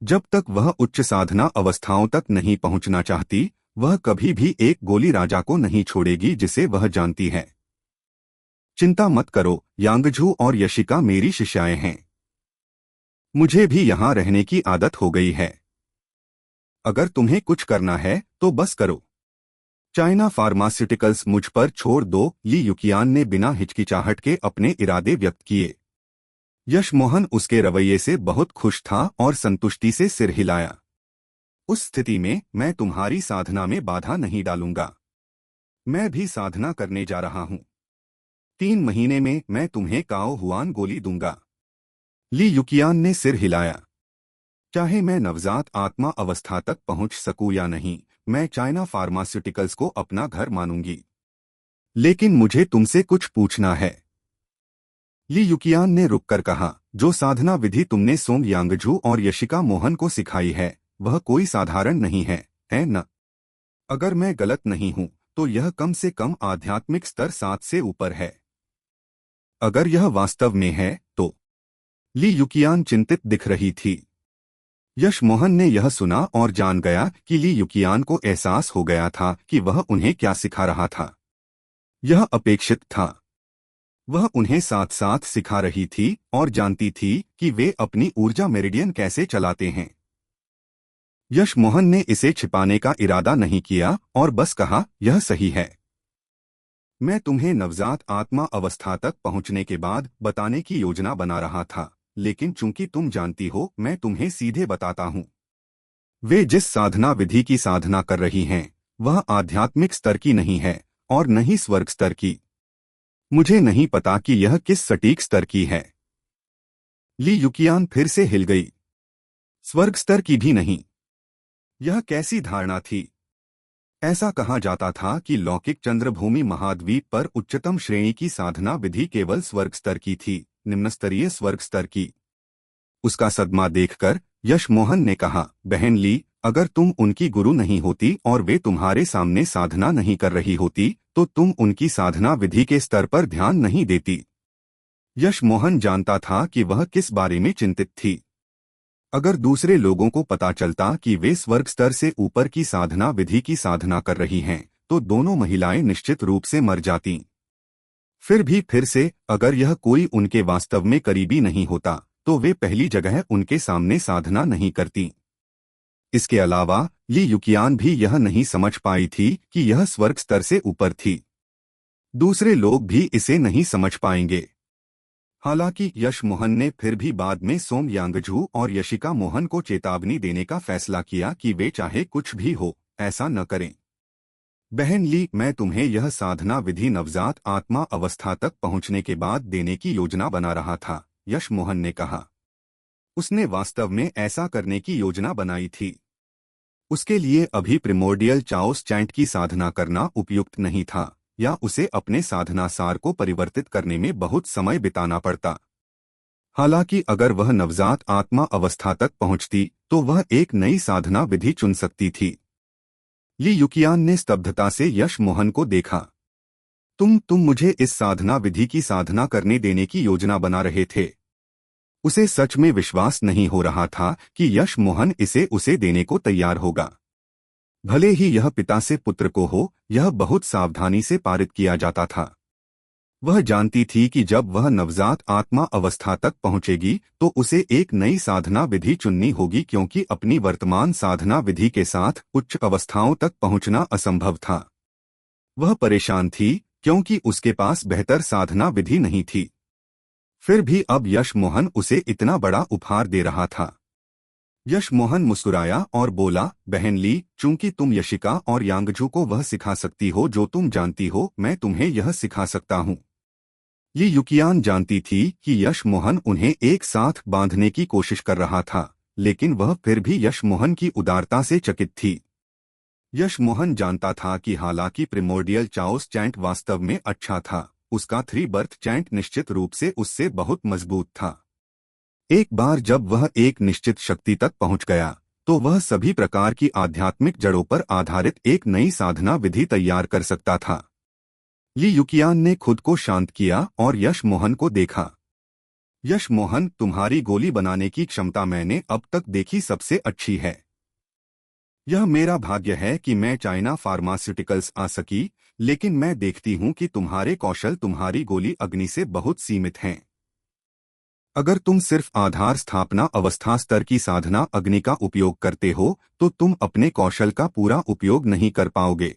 जब तक वह उच्च साधना अवस्थाओं तक नहीं पहुंचना चाहती, वह कभी भी एक गोली राजा को नहीं छोड़ेगी जिसे वह जानती है। चिंता मत करो, यांगझू और यशिका मेरी शिष्याएं हैं। मुझे भी यहां रहने की आदत हो गई है। अगर तुम्हें कुछ करना है तो बस करो। चाइना फार्मास्यूटिकल्स मुझ पर छोड़ दो, ली युकियान ने बिना हिचकिचाहट के अपने इरादे व्यक्त किए। यश मोहन उसके रवैये से बहुत खुश था और संतुष्टि से सिर हिलाया। उस स्थिति में मैं तुम्हारी साधना में बाधा नहीं डालूंगा। मैं भी साधना करने जा रहा हूं। 3 महीने में मैं तुम्हें काओ हुआन गोली दूंगा। ली युकियान ने सिर हिलाया। चाहे मैं नवजात आत्मा अवस्था तक पहुंच सकूं या नहीं, मैं चाइना फार्मास्यूटिकल्स को अपना घर मानूंगी। लेकिन मुझे तुमसे कुछ पूछना है। ली युकियान ने रुककर कहा, जो साधना विधि तुमने सोंग यांगजू और यशिका मोहन को सिखाई है, वह कोई साधारण नहीं है न? अगर मैं गलत नहीं हूं, तो यह कम से कम आध्यात्मिक स्तर 7 से ऊपर है। अगर यह वास्तव में है, तो ली युकियान चिंतित दिख रही थी। यश मोहन ने यह सुना और जान गया कि ली युकियान को एहसास हो गया था कि वह उन्हें क्या सिखा रहा था। यह अपेक्षित था। वह उन्हें साथ साथ सिखा रही थी और जानती थी कि वे अपनी ऊर्जा मेरिडियन कैसे चलाते हैं। यश मोहन ने इसे छिपाने का इरादा नहीं किया और बस कहा, यह सही है। मैं तुम्हें नवजात आत्मा अवस्था तक पहुंचने के बाद बताने की योजना बना रहा था, लेकिन चूंकि तुम जानती हो, मैं तुम्हें सीधे बताता हूं। वे जिस साधना विधि की साधना कर रही हैं, वह आध्यात्मिक स्तर की नहीं है और न ही स्वर्ग स्तर की। मुझे नहीं पता कि यह किस सटीक स्तर की है। ली युकियान फिर से हिल गई। स्वर्ग स्तर की भी नहीं। यह कैसी धारणा थी? ऐसा कहा जाता था कि लौकिक चंद्रभूमि महाद्वीप पर उच्चतम श्रेणी की साधना विधि केवल स्वर्ग स्तर की थी, निम्नस्तरीय स्वर्ग स्तर की। उसका सदमा देखकर यश मोहन ने कहा, बहन ली, अगर तुम उनकी गुरु नहीं होती और वे तुम्हारे सामने साधना नहीं कर रही होती, तो तुम उनकी साधना विधि के स्तर पर ध्यान नहीं देती। यश मोहन जानता था कि वह किस बारे में चिंतित थी। अगर दूसरे लोगों को पता चलता कि वे स्वर्ग स्तर से ऊपर की साधना विधि की साधना कर रही हैं, तो दोनों महिलाएं निश्चित रूप से मर जातीं। फिर से अगर यह कोई उनके वास्तव में करीबी नहीं होता, तो वे पहली जगह उनके सामने साधना नहीं करती। इसके अलावा ली युकियान भी यह नहीं समझ पाई थी कि यह स्वर्ग स्तर से ऊपर थी। दूसरे लोग भी इसे नहीं समझ पाएंगे। हालांकि यश मोहन ने फिर भी बाद में सोंग यांगझू और यशिका मोहन को चेतावनी देने का फैसला किया कि वे चाहे कुछ भी हो, ऐसा न करें। बहन ली, मैं तुम्हें यह साधना विधि नवजात आत्मा अवस्था तक पहुंचने के बाद देने की योजना बना रहा था, यश मोहन ने कहा। उसने वास्तव में ऐसा करने की योजना बनाई थी। उसके लिए अभी प्रिमोर्डियल चाओस चैंट की साधना करना उपयुक्त नहीं था, या उसे अपने साधना सार को परिवर्तित करने में बहुत समय बिताना पड़ता। हालांकि अगर वह नवजात आत्मा अवस्था तक पहुंचती, तो वह एक नई साधना विधि चुन सकती थी। ली युकियान ने स्तब्धता से यश मोहन को देखा। तुम मुझे इस साधना विधि की साधना करने देने की योजना बना रहे थे। उसे सच में विश्वास नहीं हो रहा था कि यश मोहन इसे उसे देने को तैयार होगा। भले ही यह पिता से पुत्र को हो, यह बहुत सावधानी से पारित किया जाता था। वह जानती थी कि जब वह नवजात आत्मा अवस्था तक पहुंचेगी, तो उसे एक नई साधना विधि चुननी होगी, क्योंकि अपनी वर्तमान साधना विधि के साथ उच्च अवस्थाओं तक पहुंचना असंभव था। वह परेशान थी क्योंकि उसके पास बेहतर साधना विधि नहीं थी। फिर भी अब यश मोहन उसे इतना बड़ा उपहार दे रहा था। यश मोहन मुस्कुराया और बोला, बहन ली, चूंकि तुम यशिका और यांगजू को वह सिखा सकती हो जो तुम जानती हो, मैं तुम्हें यह सिखा सकता हूँ। ये युकियान जानती थी कि यश मोहन उन्हें एक साथ बांधने की कोशिश कर रहा था, लेकिन वह फिर भी यश मोहन की उदारता से चकित थी। यश मोहन जानता था कि हालांकि प्रिमोर्डियल चाओस चैंट वास्तव में अच्छा था, उसका 3 बर्थ चैंट निश्चित रूप से उससे बहुत मजबूत था। एक बार जब वह एक निश्चित शक्ति तक पहुंच गया, तो वह सभी प्रकार की आध्यात्मिक जड़ों पर आधारित एक नई साधना विधि तैयार कर सकता था। ये युकियान ने खुद को शांत किया और यश मोहन को देखा। यश मोहन, तुम्हारी गोली बनाने की क्षमता मैंने अब तक देखी सबसे अच्छी है। यह मेरा भाग्य है कि मैं चाइना फार्मास्यूटिकल्स आ सकी, लेकिन मैं देखती हूं कि तुम्हारे कौशल तुम्हारी गोली अग्नि से बहुत सीमित हैं। अगर तुम सिर्फ आधार स्थापना अवस्था स्तर की साधना अग्नि का उपयोग करते हो, तो तुम अपने कौशल का पूरा उपयोग नहीं कर पाओगे।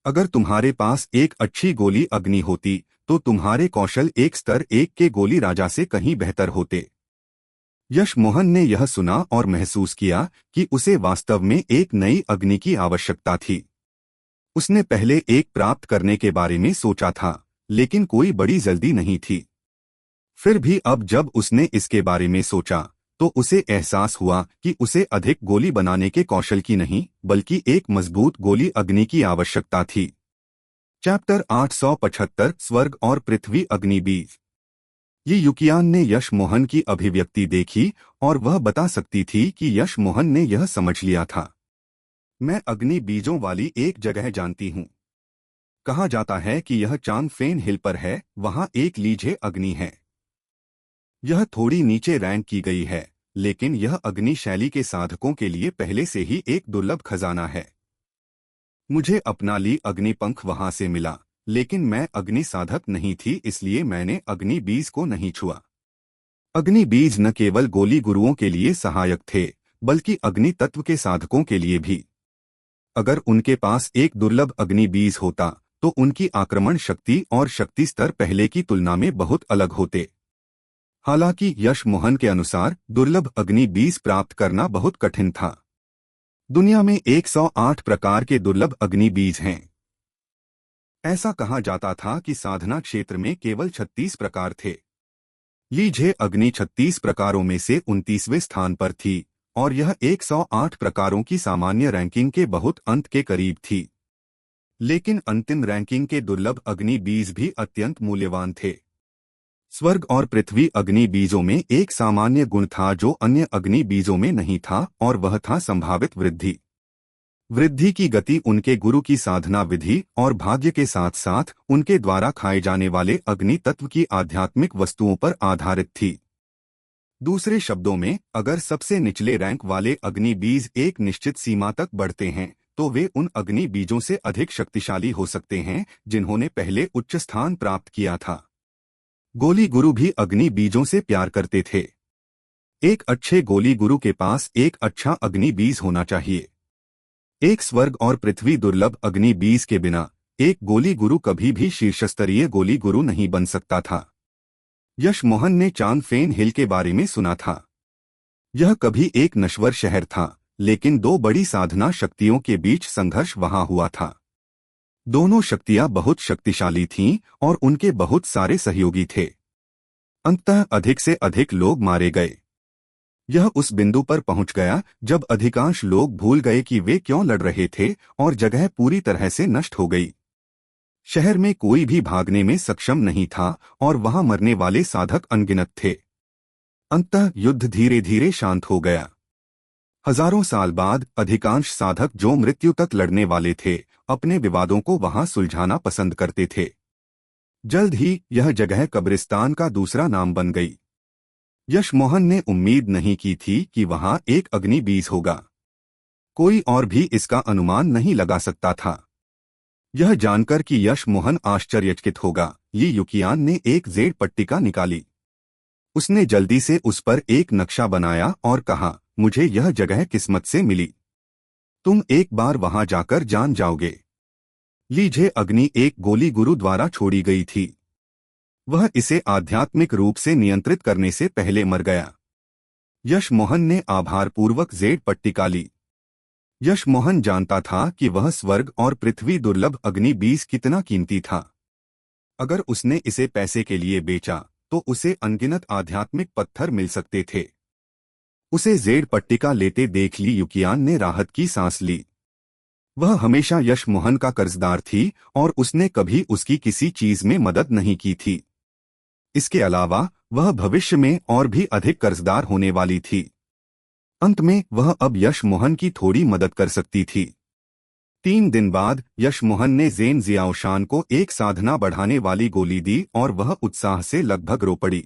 अगर तुम्हारे पास एक अच्छी गोली अग्नि होती, तो तुम्हारे कौशल एक स्तर 1 के गोली राजा से कहीं बेहतर होते। यश मोहन ने यह सुना और महसूस किया कि उसे वास्तव में एक नई अग्नि की आवश्यकता थी। उसने पहले एक प्राप्त करने के बारे में सोचा था, लेकिन कोई बड़ी जल्दी नहीं थी। फिर भी अब जब उसने इसके बारे में सोचा, तो उसे एहसास हुआ कि उसे अधिक गोली बनाने के कौशल की नहीं, बल्कि एक मजबूत गोली अग्नि की आवश्यकता थी। चैप्टर 875 स्वर्ग और पृथ्वी अग्नि बीज। ये युकियान ने यश मोहन की अभिव्यक्ति देखी और वह बता सकती थी कि यश मोहन ने यह समझ लिया था। मैं अग्नि बीजों वाली एक जगह जानती हूँ। कहा जाता है कि यह चांगफेन हिल पर है, वहाँ एक लीझे अग्नि है। यह थोड़ी नीचे रैंक की गई है, लेकिन यह अग्नि शैली के साधकों के लिए पहले से ही एक दुर्लभ खजाना है। मुझे अपना ली अग्नि पंख वहां से मिला, लेकिन मैं अग्नि साधक नहीं थी, इसलिए मैंने अग्नि बीज को नहीं छुआ। अग्नि बीज न केवल गोली गुरुओं के लिए सहायक थे, बल्कि अग्नि तत्व के साधकों के लिए भी। अगर उनके पास एक दुर्लभ अग्नि बीज होता, तो उनकी आक्रमण शक्ति और शक्ति स्तर पहले की तुलना में बहुत अलग होते। हालांकि यश मोहन के अनुसार दुर्लभ अग्नि बीज प्राप्त करना बहुत कठिन था। दुनिया में 108 प्रकार के दुर्लभ अग्नि बीज हैं। ऐसा कहा जाता था कि साधना क्षेत्र में केवल 36 प्रकार थे। लीझे अग्नि 36 प्रकारों में से 29वें स्थान पर थी, और यह 108 प्रकारों की सामान्य रैंकिंग के बहुत अंत के करीब थी। लेकिन अंतिम रैंकिंग के दुर्लभ अग्नि बीज भी अत्यंत मूल्यवान थे। स्वर्ग और पृथ्वी अग्नि बीजों में एक सामान्य गुण था जो अन्य अग्नि बीजों में नहीं था, और वह था संभावित वृद्धि। वृद्धि की गति उनके गुरु की साधना विधि और भाग्य के साथ साथ उनके द्वारा खाए जाने वाले अग्नि तत्व की आध्यात्मिक वस्तुओं पर आधारित थी। दूसरे शब्दों में, अगर सबसे निचले रैंक वाले अग्नि बीज एक निश्चित सीमा तक बढ़ते हैं, तो वे उन अग्नि बीजों से अधिक शक्तिशाली हो सकते हैं जिन्होंने पहले उच्च स्थान प्राप्त किया था। गोली गुरु भी अग्नि बीजों से प्यार करते थे। एक अच्छे गोली गुरु के पास एक अच्छा अग्नि बीज होना चाहिए। एक स्वर्ग और पृथ्वी दुर्लभ अग्नि बीज के बिना एक गोली गुरु कभी भी शीर्षस्तरीय गोली गुरु नहीं बन सकता था। यश मोहन ने चांगफेन हिल के बारे में सुना था। यह कभी एक नश्वर शहर था, लेकिन दो बड़ी साधना शक्तियों के बीच संघर्ष वहां हुआ था। दोनों शक्तियां बहुत शक्तिशाली थीं और उनके बहुत सारे सहयोगी थे। अंततः अधिक से अधिक लोग मारे गए। यह उस बिंदु पर पहुंच गया जब अधिकांश लोग भूल गए कि वे क्यों लड़ रहे थे, और जगह पूरी तरह से नष्ट हो गई। शहर में कोई भी भागने में सक्षम नहीं था और वहां मरने वाले साधक अनगिनत थे। अंततः युद्ध धीरे धीरे शांत हो गया। हजारों साल बाद अधिकांश साधक जो मृत्यु तक लड़ने वाले थे, अपने विवादों को वहां सुलझाना पसंद करते थे। जल्द ही यह जगह कब्रिस्तान का दूसरा नाम बन गई। यश मोहन ने उम्मीद नहीं की थी कि वहां एक अग्नि बीज होगा। कोई और भी इसका अनुमान नहीं लगा सकता था। यह जानकर कि यश मोहन आश्चर्यचकित होगा, ये युकियान ने एक जेड पट्टिका निकाली। उसने जल्दी से उस पर एक नक्शा बनाया और कहा, मुझे यह जगह किस्मत से मिली। तुम एक बार वहां जाकर जान जाओगे। लीजे अग्नि एक गोली गुरु द्वारा छोड़ी गई थी। वह इसे आध्यात्मिक रूप से नियंत्रित करने से पहले मर गया। यश मोहन ने आभारपूर्वक जेड पट्टिका ली। यश मोहन जानता था कि वह स्वर्ग और पृथ्वी दुर्लभ अग्नि 20 कितना कीमती था। अगर उसने इसे पैसे के लिए बेचा तो उसे अनगिनत आध्यात्मिक पत्थर मिल सकते थे। उसे जेड पट्टिका लेते देख ली युकियान ने राहत की सांस ली। वह हमेशा यश मोहन का कर्जदार थी और उसने कभी उसकी किसी चीज में मदद नहीं की थी। इसके अलावा वह भविष्य में और भी अधिक कर्जदार होने वाली थी। अंत में वह अब यश मोहन की थोड़ी मदद कर सकती थी। 3 दिन बाद यश मोहन ने ज़ेन जियाओशान को एक साधना बढ़ाने वाली गोली दी और वह उत्साह से लगभग रो पड़ी।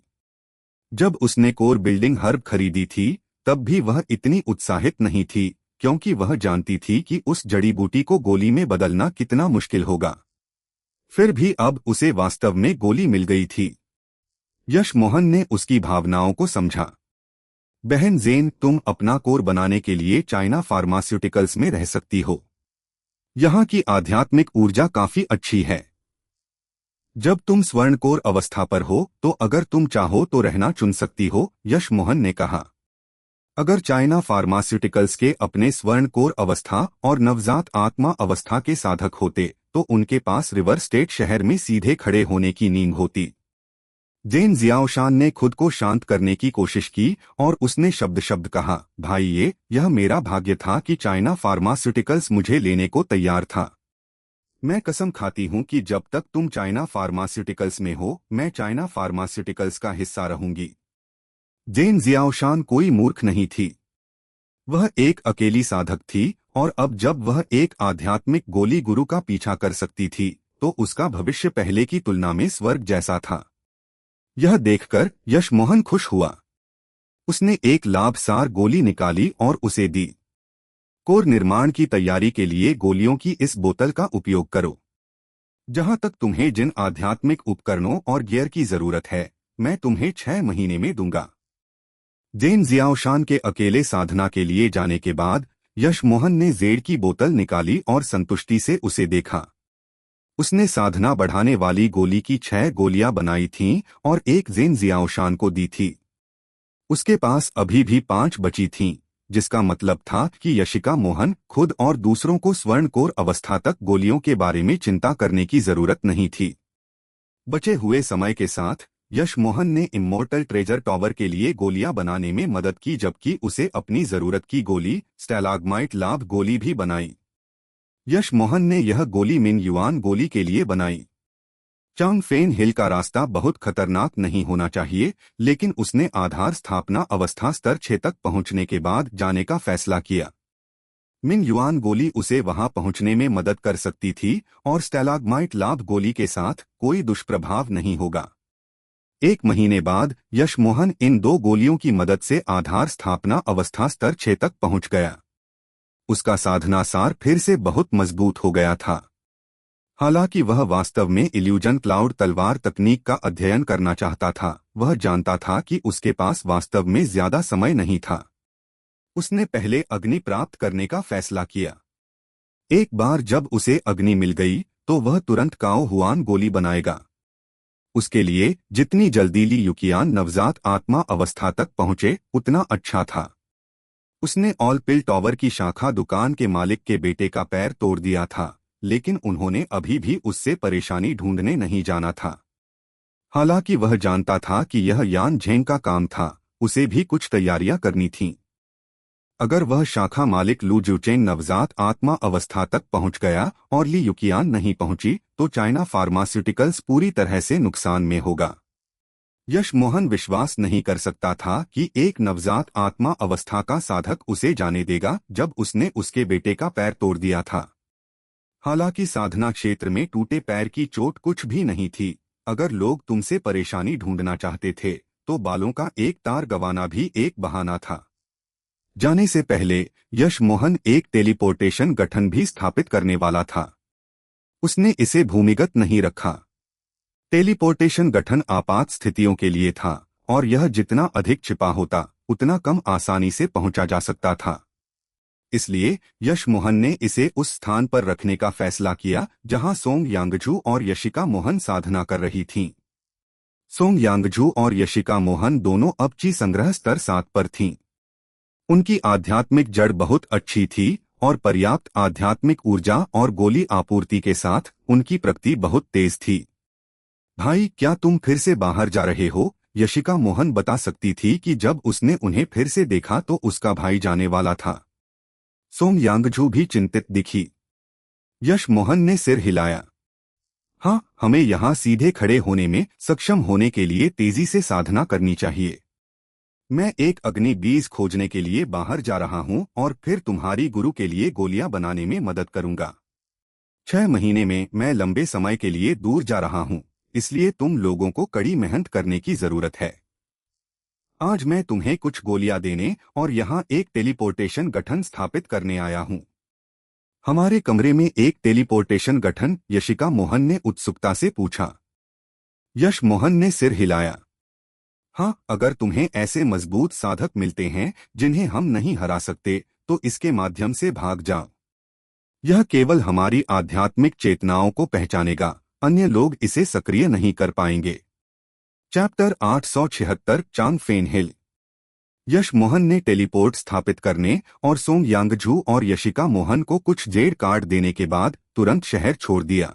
जब उसने कोर बिल्डिंग हर्ब खरीदी थी तब भी वह इतनी उत्साहित नहीं थी, क्योंकि वह जानती थी कि उस जड़ी बूटी को गोली में बदलना कितना मुश्किल होगा। फिर भी अब उसे वास्तव में गोली मिल गई थी। यश मोहन ने उसकी भावनाओं को समझा। बहन ज़ेन, तुम अपना कोर बनाने के लिए चाइना फार्मास्यूटिकल्स में रह सकती हो। यहाँ की आध्यात्मिक ऊर्जा काफी अच्छी है। जब तुम स्वर्ण कोर अवस्था पर हो तो अगर तुम चाहो तो रहना चुन सकती हो, यश मोहन ने कहा। अगर चाइना फार्मास्यूटिकल्स के अपने स्वर्ण कोर अवस्था और नवजात आत्मा अवस्था के साधक होते तो उनके पास रिवर स्टेट शहर में सीधे खड़े होने की नींद होती। ज़ेन जियाओशान ने खुद को शांत करने की कोशिश की और उसने शब्द कहा, भाई यह मेरा भाग्य था कि चाइना फार्मास्यूटिकल्स मुझे लेने को तैयार था। मैं कसम खाती हूं कि जब तक तुम चाइना फार्मास्यूटिकल्स में हो मैं चाइना फार्मास्यूटिकल्स का हिस्सा रहूंगी। ज़ेन जियाओशान कोई मूर्ख नहीं थी। वह एक अकेली साधक थी और अब जब वह एक आध्यात्मिक गोली गुरु का पीछा कर सकती थी तो उसका भविष्य पहले की तुलना में स्वर्ग जैसा था। यह देखकर यश मोहन खुश हुआ। उसने एक लाभसार गोली निकाली और उसे दी। कोर निर्माण की तैयारी के लिए गोलियों की इस बोतल का उपयोग करो। जहां तक तुम्हें जिन आध्यात्मिक उपकरणों और गियर की जरूरत है मैं तुम्हें 6 महीने में दूंगा। ज़ेन जियाओशान के अकेले साधना के लिए जाने के बाद यश मोहन ने जेड की बोतल निकाली और संतुष्टि से उसे देखा। उसने साधना बढ़ाने वाली गोली की 6 गोलियां बनाई थीं और एक ज़ेन जियाओशान को दी थी। उसके पास अभी भी 5 बची थीं, जिसका मतलब था कि यशिका मोहन खुद और दूसरों को स्वर्ण कोर अवस्था तक गोलियों के बारे में चिंता करने की जरूरत नहीं थी। बचे हुए समय के साथ यश मोहन ने इम्मोर्टल ट्रेजर टॉवर के लिए गोलियां बनाने में मदद की, जबकि उसे अपनी जरूरत की गोली स्टैलाग्माइट लाभ गोली भी बनाई। यश मोहन ने यह गोली मिन युआन गोली के लिए बनाई। चांग फेन हिल का रास्ता बहुत खतरनाक नहीं होना चाहिए, लेकिन उसने आधार स्थापना अवस्था स्तर 6 तक पहुंचने के बाद जाने का फैसला किया। मिन युआन गोली उसे वहां पहुंचने में मदद कर सकती थी और स्टैलाग्माइट लाभ गोली के साथ कोई दुष्प्रभाव नहीं होगा। 1 महीने बाद यश मोहन इन 2 गोलियों की मदद से आधार स्थापना अवस्था स्तर 6 तक पहुंच गया। उसका साधना सार फिर से बहुत मजबूत हो गया था। हालांकि वह वास्तव में इल्यूजन क्लाउड तलवार तकनीक का अध्ययन करना चाहता था, वह जानता था कि उसके पास वास्तव में ज्यादा समय नहीं था। उसने पहले अग्नि प्राप्त करने का फैसला किया। एक बार जब उसे अग्नि मिल गई तो वह तुरंत काओ हुआन गोली बनाएगा। उसके लिए जितनी जल्दी ली युकियान नवजात आत्मा अवस्था तक पहुंचे उतना अच्छा था। उसने ऑल पिल टॉवर की शाखा दुकान के मालिक के बेटे का पैर तोड़ दिया था, लेकिन उन्होंने अभी भी उससे परेशानी ढूंढने नहीं जाना था। हालांकि वह जानता था कि यह यान झेंग का काम था, उसे भी कुछ तैयारियां करनी थीं। अगर वह शाखा मालिक लू जुचेंग नवजात आत्मा अवस्था तक पहुंच गया और ली युकियान नहीं पहुंची तो चाइना फार्मास्यूटिकल्स पूरी तरह से नुकसान में होगा। यश मोहन विश्वास नहीं कर सकता था कि एक नवजात आत्मा अवस्था का साधक उसे जाने देगा जब उसने उसके बेटे का पैर तोड़ दिया था। हालांकि साधना क्षेत्र में टूटे पैर की चोट कुछ भी नहीं थी। अगर लोग तुमसे परेशानी ढूंढना चाहते थे तो बालों का एक तार गंवाना भी एक बहाना था। जाने से पहले यश मोहन एक टेलीपोर्टेशन गठन भी स्थापित करने वाला था। उसने इसे भूमिगत नहीं रखा। टेलीपोर्टेशन गठन आपात स्थितियों के लिए था और यह जितना अधिक छिपा होता उतना कम आसानी से पहुंचा जा सकता था। इसलिए यश मोहन ने इसे उस स्थान पर रखने का फैसला किया जहां सोंग यांगजू और यशिका मोहन साधना कर रही थीं। सोंग यांगजू और यशिका मोहन दोनों अब ची संग्रह स्तर 7 पर थीं। उनकी आध्यात्मिक जड़ बहुत अच्छी थी और पर्याप्त आध्यात्मिक ऊर्जा और गोली आपूर्ति के साथ उनकी प्रगति बहुत तेज थी। भाई, क्या तुम फिर से बाहर जा रहे हो? यशिका मोहन बता सकती थी कि जब उसने उन्हें फिर से देखा तो उसका भाई जाने वाला था। सोंग यांगजू भी चिंतित दिखी। यश मोहन ने सिर हिलाया। हाँ, हमें यहाँ सीधे खड़े होने में सक्षम होने के लिए तेजी से साधना करनी चाहिए। मैं एक अग्नि बीज खोजने के लिए बाहर जा रहा हूँ और फिर तुम्हारी गुरु के लिए गोलियां बनाने में मदद करूंगा। 6 महीने में मैं लंबे समय के लिए दूर जा रहा हूँ, इसलिए तुम लोगों को कड़ी मेहनत करने की जरूरत है। आज मैं तुम्हें कुछ गोलियां देने और यहाँ एक टेलीपोर्टेशन गठन स्थापित करने आया हूँ। हमारे कमरे में एक टेलीपोर्टेशन गठन? यशिका मोहन ने उत्सुकता से पूछा। यश मोहन ने सिर हिलाया। हाँ, अगर तुम्हें ऐसे मजबूत साधक मिलते हैं जिन्हें हम नहीं हरा सकते तो इसके माध्यम से भाग जाओ। यह केवल हमारी आध्यात्मिक चेतनाओं को पहचानेगा, अन्य लोग इसे सक्रिय नहीं कर पाएंगे। चैप्टर 876 चांग फेन हिल। यश मोहन ने टेलीपोर्ट स्थापित करने और सोंग यांगजू और यशिका मोहन को कुछ जेड कार्ड देने के बाद तुरंत शहर छोड़ दिया।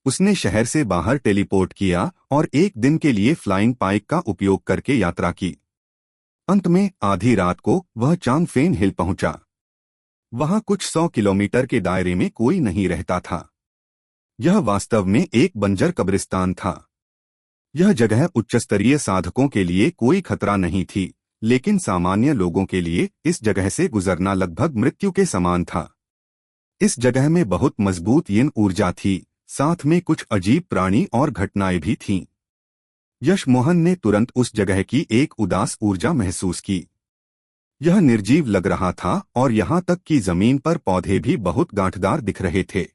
उसने शहर से बाहर टेलीपोर्ट किया और एक दिन के लिए फ्लाइंग पाइक का उपयोग करके यात्रा की। अंत में आधी रात को वह चांग फेन हिल पहुंचा। वहां कुछ 100 किलोमीटर के दायरे में कोई नहीं रहता था। यह वास्तव में एक बंजर कब्रिस्तान था। यह जगह उच्चस्तरीय साधकों के लिए कोई खतरा नहीं थी, लेकिन सामान्य लोगों के लिए इस जगह से गुजरना लगभग मृत्यु के समान था। इस जगह में बहुत मजबूत यिन ऊर्जा थी, साथ में कुछ अजीब प्राणी और घटनाएं भी थीं। यश मोहन ने तुरंत उस जगह की एक उदास ऊर्जा महसूस की। यह निर्जीव लग रहा था और यहाँ तक कि जमीन पर पौधे भी बहुत गांठदार दिख रहे थे।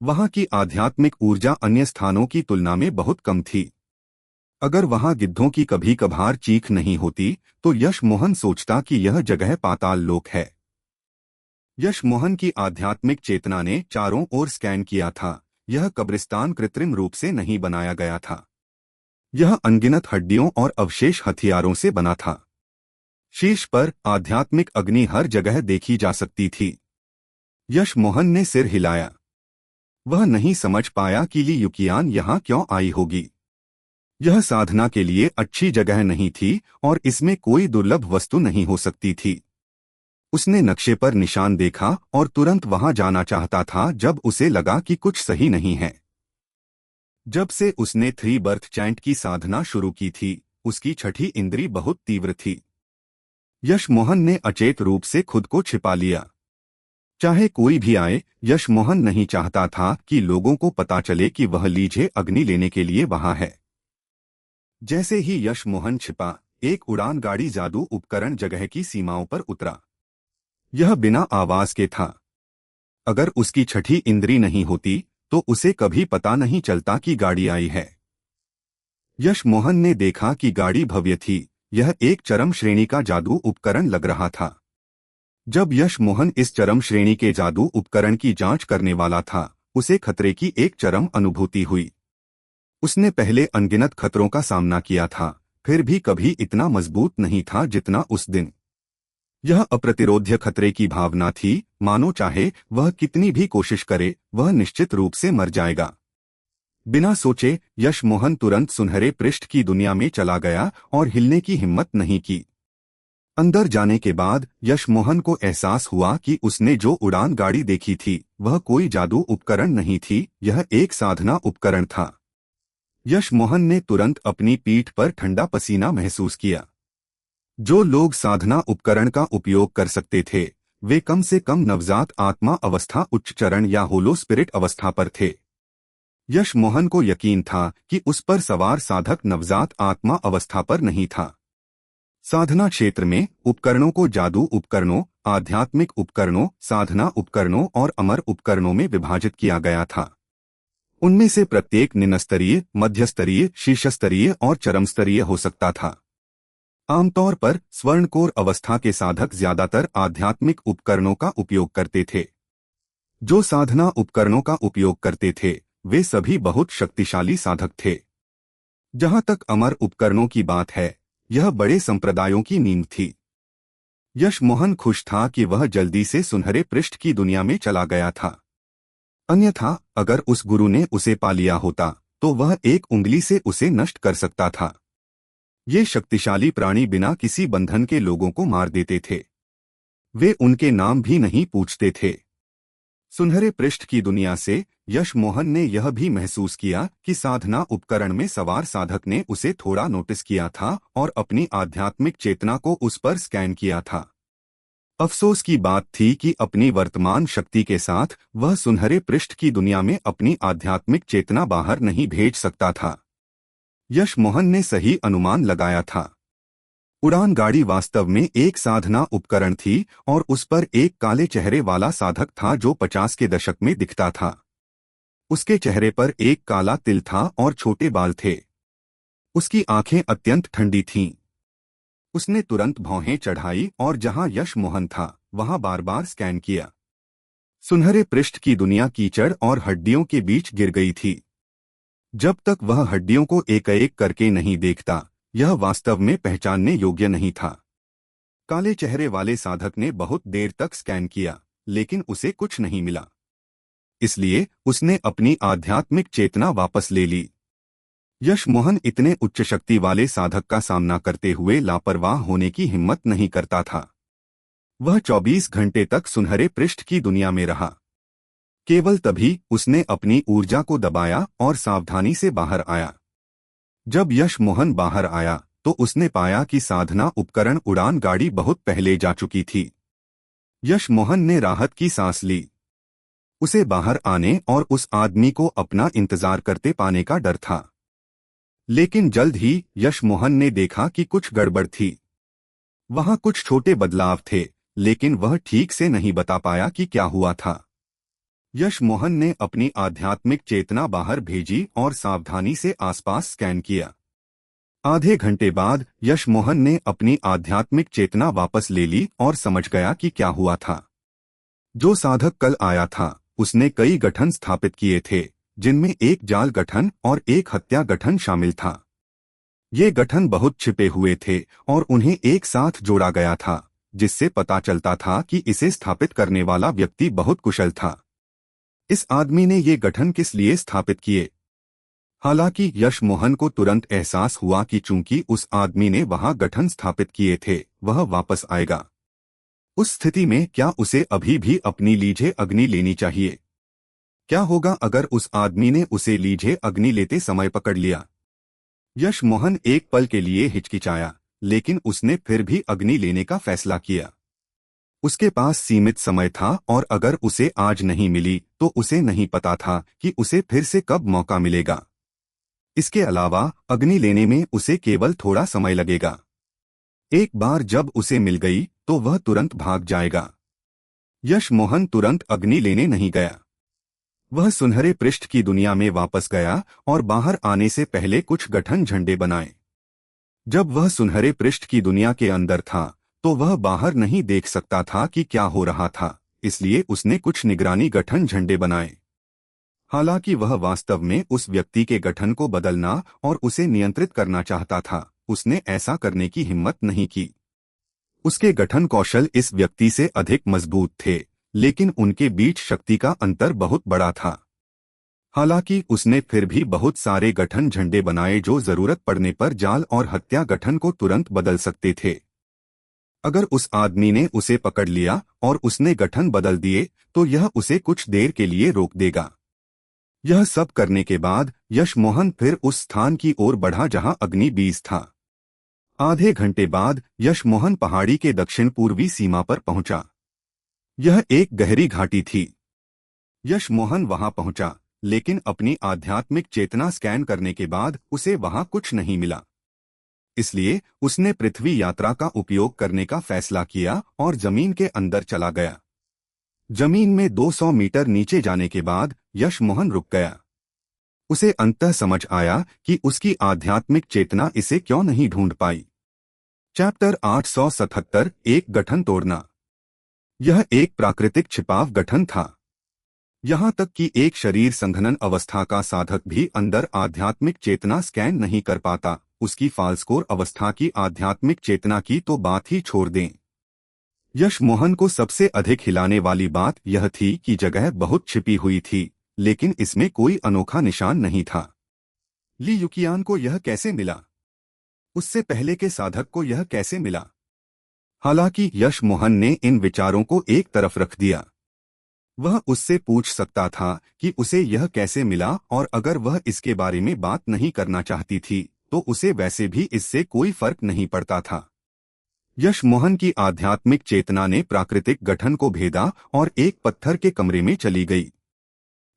वहाँ की आध्यात्मिक ऊर्जा अन्य स्थानों की तुलना में बहुत कम थी। अगर वहाँ गिद्धों की कभी कभार चीख नहीं होती तो यश मोहन सोचता कि यह जगह पाताल लोक है। यश मोहन की आध्यात्मिक चेतना ने चारों ओर स्कैन किया था। यह कब्रिस्तान कृत्रिम रूप से नहीं बनाया गया था। यह अनगिनत हड्डियों और अवशेष हथियारों से बना था। शीर्ष पर आध्यात्मिक अग्नि हर जगह देखी जा सकती थी। यश मोहन ने सिर हिलाया। वह नहीं समझ पाया कि ली युकियान यहाँ क्यों आई होगी। यह साधना के लिए अच्छी जगह नहीं थी और इसमें कोई दुर्लभ वस्तु नहीं हो सकती थी। उसने नक्शे पर निशान देखा और तुरंत वहां जाना चाहता था जब उसे लगा कि कुछ सही नहीं है। जब से उसने 3 बर्थ चैंट की साधना शुरू की थी, उसकी छठी इंद्री बहुत तीव्र थी। यश मोहन ने अचेत रूप से खुद को छिपा लिया। चाहे कोई भी आए, यश मोहन नहीं चाहता था कि लोगों को पता चले कि वह लीझे अग्नि लेने के लिए वहां है। जैसे ही यश मोहन छिपा, एक उड़ान गाड़ी जादू उपकरण जगह की सीमाओं पर उतरा। यह बिना आवाज के था। अगर उसकी छठी इंद्री नहीं होती तो उसे कभी पता नहीं चलता कि गाड़ी आई है। यश मोहन ने देखा कि गाड़ी भव्य थी। यह एक चरम श्रेणी का जादू उपकरण लग रहा था। जब यश मोहन इस चरम श्रेणी के जादू उपकरण की जांच करने वाला था, उसे खतरे की एक चरम अनुभूति हुई। उसने पहले अनगिनत खतरों का सामना किया था, फिर भी कभी इतना मजबूत नहीं था जितना उस दिन। यह अप्रतिरोध्य खतरे की भावना थी, मानो चाहे वह कितनी भी कोशिश करे, वह निश्चित रूप से मर जाएगा। बिना सोचे यश मोहन तुरंत सुनहरे पृष्ठ की दुनिया में चला गया और हिलने की हिम्मत नहीं की। अंदर जाने के बाद यश मोहन को एहसास हुआ कि उसने जो उड़ान गाड़ी देखी थी वह कोई जादू उपकरण नहीं थी, यह एक साधना उपकरण था। यश मोहन ने तुरंत अपनी पीठ पर ठंडा पसीना महसूस किया। जो लोग साधना उपकरण का उपयोग कर सकते थे, वे कम से कम नवजात आत्मा अवस्था, उच्च चरण या होलो स्पिरिट अवस्था पर थे। यश मोहन को यकीन था कि उस पर सवार साधक नवजात आत्मा अवस्था पर नहीं था। साधना क्षेत्र में उपकरणों को जादू उपकरणों, आध्यात्मिक उपकरणों, साधना उपकरणों और अमर उपकरणों में विभाजित किया गया था। उनमें से प्रत्येक निम्न स्तरीय, मध्यस्तरीय, शीर्ष स्तरीय और चरम स्तरीय हो सकता था। आमतौर पर स्वर्णकोर अवस्था के साधक ज्यादातर आध्यात्मिक उपकरणों का उपयोग करते थे। जो साधना उपकरणों का उपयोग करते थे वे सभी बहुत शक्तिशाली साधक थे। जहां तक अमर उपकरणों की बात है, यह बड़े संप्रदायों की नींव थी। यश मोहन खुश था कि वह जल्दी से सुनहरे पृष्ठ की दुनिया में चला गया था। अन्यथा अगर उस गुरु ने उसे पा लिया होता तो वह एक उंगली से उसे नष्ट कर सकता था। ये शक्तिशाली प्राणी बिना किसी बंधन के लोगों को मार देते थे। वे उनके नाम भी नहीं पूछते थे। सुनहरे पृष्ठ की दुनिया से यश मोहन ने यह भी महसूस किया कि साधना उपकरण में सवार साधक ने उसे थोड़ा नोटिस किया था और अपनी आध्यात्मिक चेतना को उस पर स्कैन किया था। अफसोस की बात थी कि अपनी वर्तमान शक्ति के साथ वह सुनहरे पृष्ठ की दुनिया में अपनी आध्यात्मिक चेतना बाहर नहीं भेज सकता था। यश मोहन ने सही अनुमान लगाया था। उड़ान गाड़ी वास्तव में एक साधना उपकरण थी और उस पर एक काले चेहरे वाला साधक था जो 50 के दशक में दिखता था। उसके चेहरे पर एक काला तिल था और छोटे बाल थे। उसकी आंखें अत्यंत ठंडी थीं। उसने तुरंत भौहें चढ़ाई और जहां यश मोहन था वहां बार बार स्कैन किया। सुनहरे पृष्ठ की दुनिया कीचड़ और हड्डियों के बीच गिर गई थी। जब तक वह हड्डियों को एक एक करके नहीं देखता, यह वास्तव में पहचानने योग्य नहीं था। काले चेहरे वाले साधक ने बहुत देर तक स्कैन किया, लेकिन उसे कुछ नहीं मिला। इसलिए उसने अपनी आध्यात्मिक चेतना वापस ले ली। यश मोहन इतने उच्च शक्ति वाले साधक का सामना करते हुए लापरवाह होने की हिम्मत नहीं करता था। वह 24 घंटे तक सुनहरे पृष्ठ की दुनिया में रहा। केवल तभी उसने अपनी ऊर्जा को दबाया और सावधानी से बाहर आया। जब यश मोहन बाहर आया तो उसने पाया कि साधना उपकरण उड़ान गाड़ी बहुत पहले जा चुकी थी। यश मोहन ने राहत की सांस ली। उसे बाहर आने और उस आदमी को अपना इंतजार करते पाने का डर था। लेकिन जल्द ही यश मोहन ने देखा कि कुछ गड़बड़ थी। वहां कुछ छोटे बदलाव थे, लेकिन वह ठीक से नहीं बता पाया कि क्या हुआ था। यश मोहन ने अपनी आध्यात्मिक चेतना बाहर भेजी और सावधानी से आसपास स्कैन किया। आधे घंटे बाद यश मोहन ने अपनी आध्यात्मिक चेतना वापस ले ली और समझ गया कि क्या हुआ था। जो साधक कल आया था उसने कई गठन स्थापित किए थे, जिनमें एक जाल गठन और एक हत्या गठन शामिल था। ये गठन बहुत छिपे हुए थे और उन्हें एक साथ जोड़ा गया था, जिससे पता चलता था कि इसे स्थापित करने वाला व्यक्ति बहुत कुशल था। इस आदमी ने ये गठन किस लिए स्थापित किए? हालांकि यश मोहन को तुरंत एहसास हुआ कि चूंकि उस आदमी ने वहां गठन स्थापित किए थे, वह वापस आएगा। उस स्थिति में क्या उसे अभी भी अपनी लीझे अग्नि लेनी चाहिए? क्या होगा अगर उस आदमी ने उसे लीझे अग्नि लेते समय पकड़ लिया? यश मोहन एक पल के लिए हिचकिचाया, लेकिन उसने फिर भी अग्नि लेने का फैसला किया। उसके पास सीमित समय था और अगर उसे आज नहीं मिली तो उसे नहीं पता था कि उसे फिर से कब मौका मिलेगा। इसके अलावा अग्नि लेने में उसे केवल थोड़ा समय लगेगा। एक बार जब उसे मिल गई तो वह तुरंत भाग जाएगा। यश मोहन तुरंत अग्नि लेने नहीं गया। वह सुनहरे पृष्ठ की दुनिया में वापस गया और बाहर आने से पहले कुछ गठन झंडे बनाए। जब वह सुनहरे पृष्ठ की दुनिया के अंदर था तो वह बाहर नहीं देख सकता था कि क्या हो रहा था, इसलिए उसने कुछ निगरानी गठन झंडे बनाए। हालांकि वह वास्तव में उस व्यक्ति के गठन को बदलना और उसे नियंत्रित करना चाहता था, उसने ऐसा करने की हिम्मत नहीं की। उसके गठन कौशल इस व्यक्ति से अधिक मजबूत थे, लेकिन उनके बीच शक्ति का अंतर बहुत बड़ा था। हालांकि उसने फिर भी बहुत सारे गठन झंडे बनाए जो जरूरत पड़ने पर जाल और हत्या गठन को तुरंत बदल सकते थे। अगर उस आदमी ने उसे पकड़ लिया और उसने गठन बदल दिए तो यह उसे कुछ देर के लिए रोक देगा। यह सब करने के बाद यश मोहन फिर उस स्थान की ओर बढ़ा जहां अग्नि बीज था। आधे घंटे बाद यश मोहन पहाड़ी के दक्षिण पूर्वी सीमा पर पहुंचा। यह एक गहरी घाटी थी। यश मोहन वहां पहुंचा, लेकिन अपनी आध्यात्मिक चेतना स्कैन करने के बाद उसे वहां कुछ नहीं मिला। इसलिए उसने पृथ्वी यात्रा का उपयोग करने का फैसला किया और जमीन के अंदर चला गया। जमीन में 200 मीटर नीचे जाने के बाद यश मोहन रुक गया। उसे अंततः समझ आया कि उसकी आध्यात्मिक चेतना इसे क्यों नहीं ढूंढ पाई। चैप्टर 877 एक गठन तोड़ना। यह एक प्राकृतिक छिपाव गठन था। यहां तक कि एक शरीर संघनन अवस्था का साधक भी अंदर आध्यात्मिक चेतना स्कैन नहीं कर पाता, उसकी फाल्सकोर अवस्था की आध्यात्मिक चेतना की तो बात ही छोड़ दें। यश मोहन को सबसे अधिक हिलाने वाली बात यह थी कि जगह बहुत छिपी हुई थी, लेकिन इसमें कोई अनोखा निशान नहीं था। ली युकियान को यह कैसे मिला? उससे पहले के साधक को यह कैसे मिला? हालांकि यश मोहन ने इन विचारों को एक तरफ रख दिया। वह उससे पूछ सकता था कि उसे यह कैसे मिला, और अगर वह इसके बारे में बात नहीं करना चाहती थी तो उसे वैसे भी इससे कोई फर्क नहीं पड़ता था। यश मोहन की आध्यात्मिक चेतना ने प्राकृतिक गठन को भेदा और एक पत्थर के कमरे में चली गई।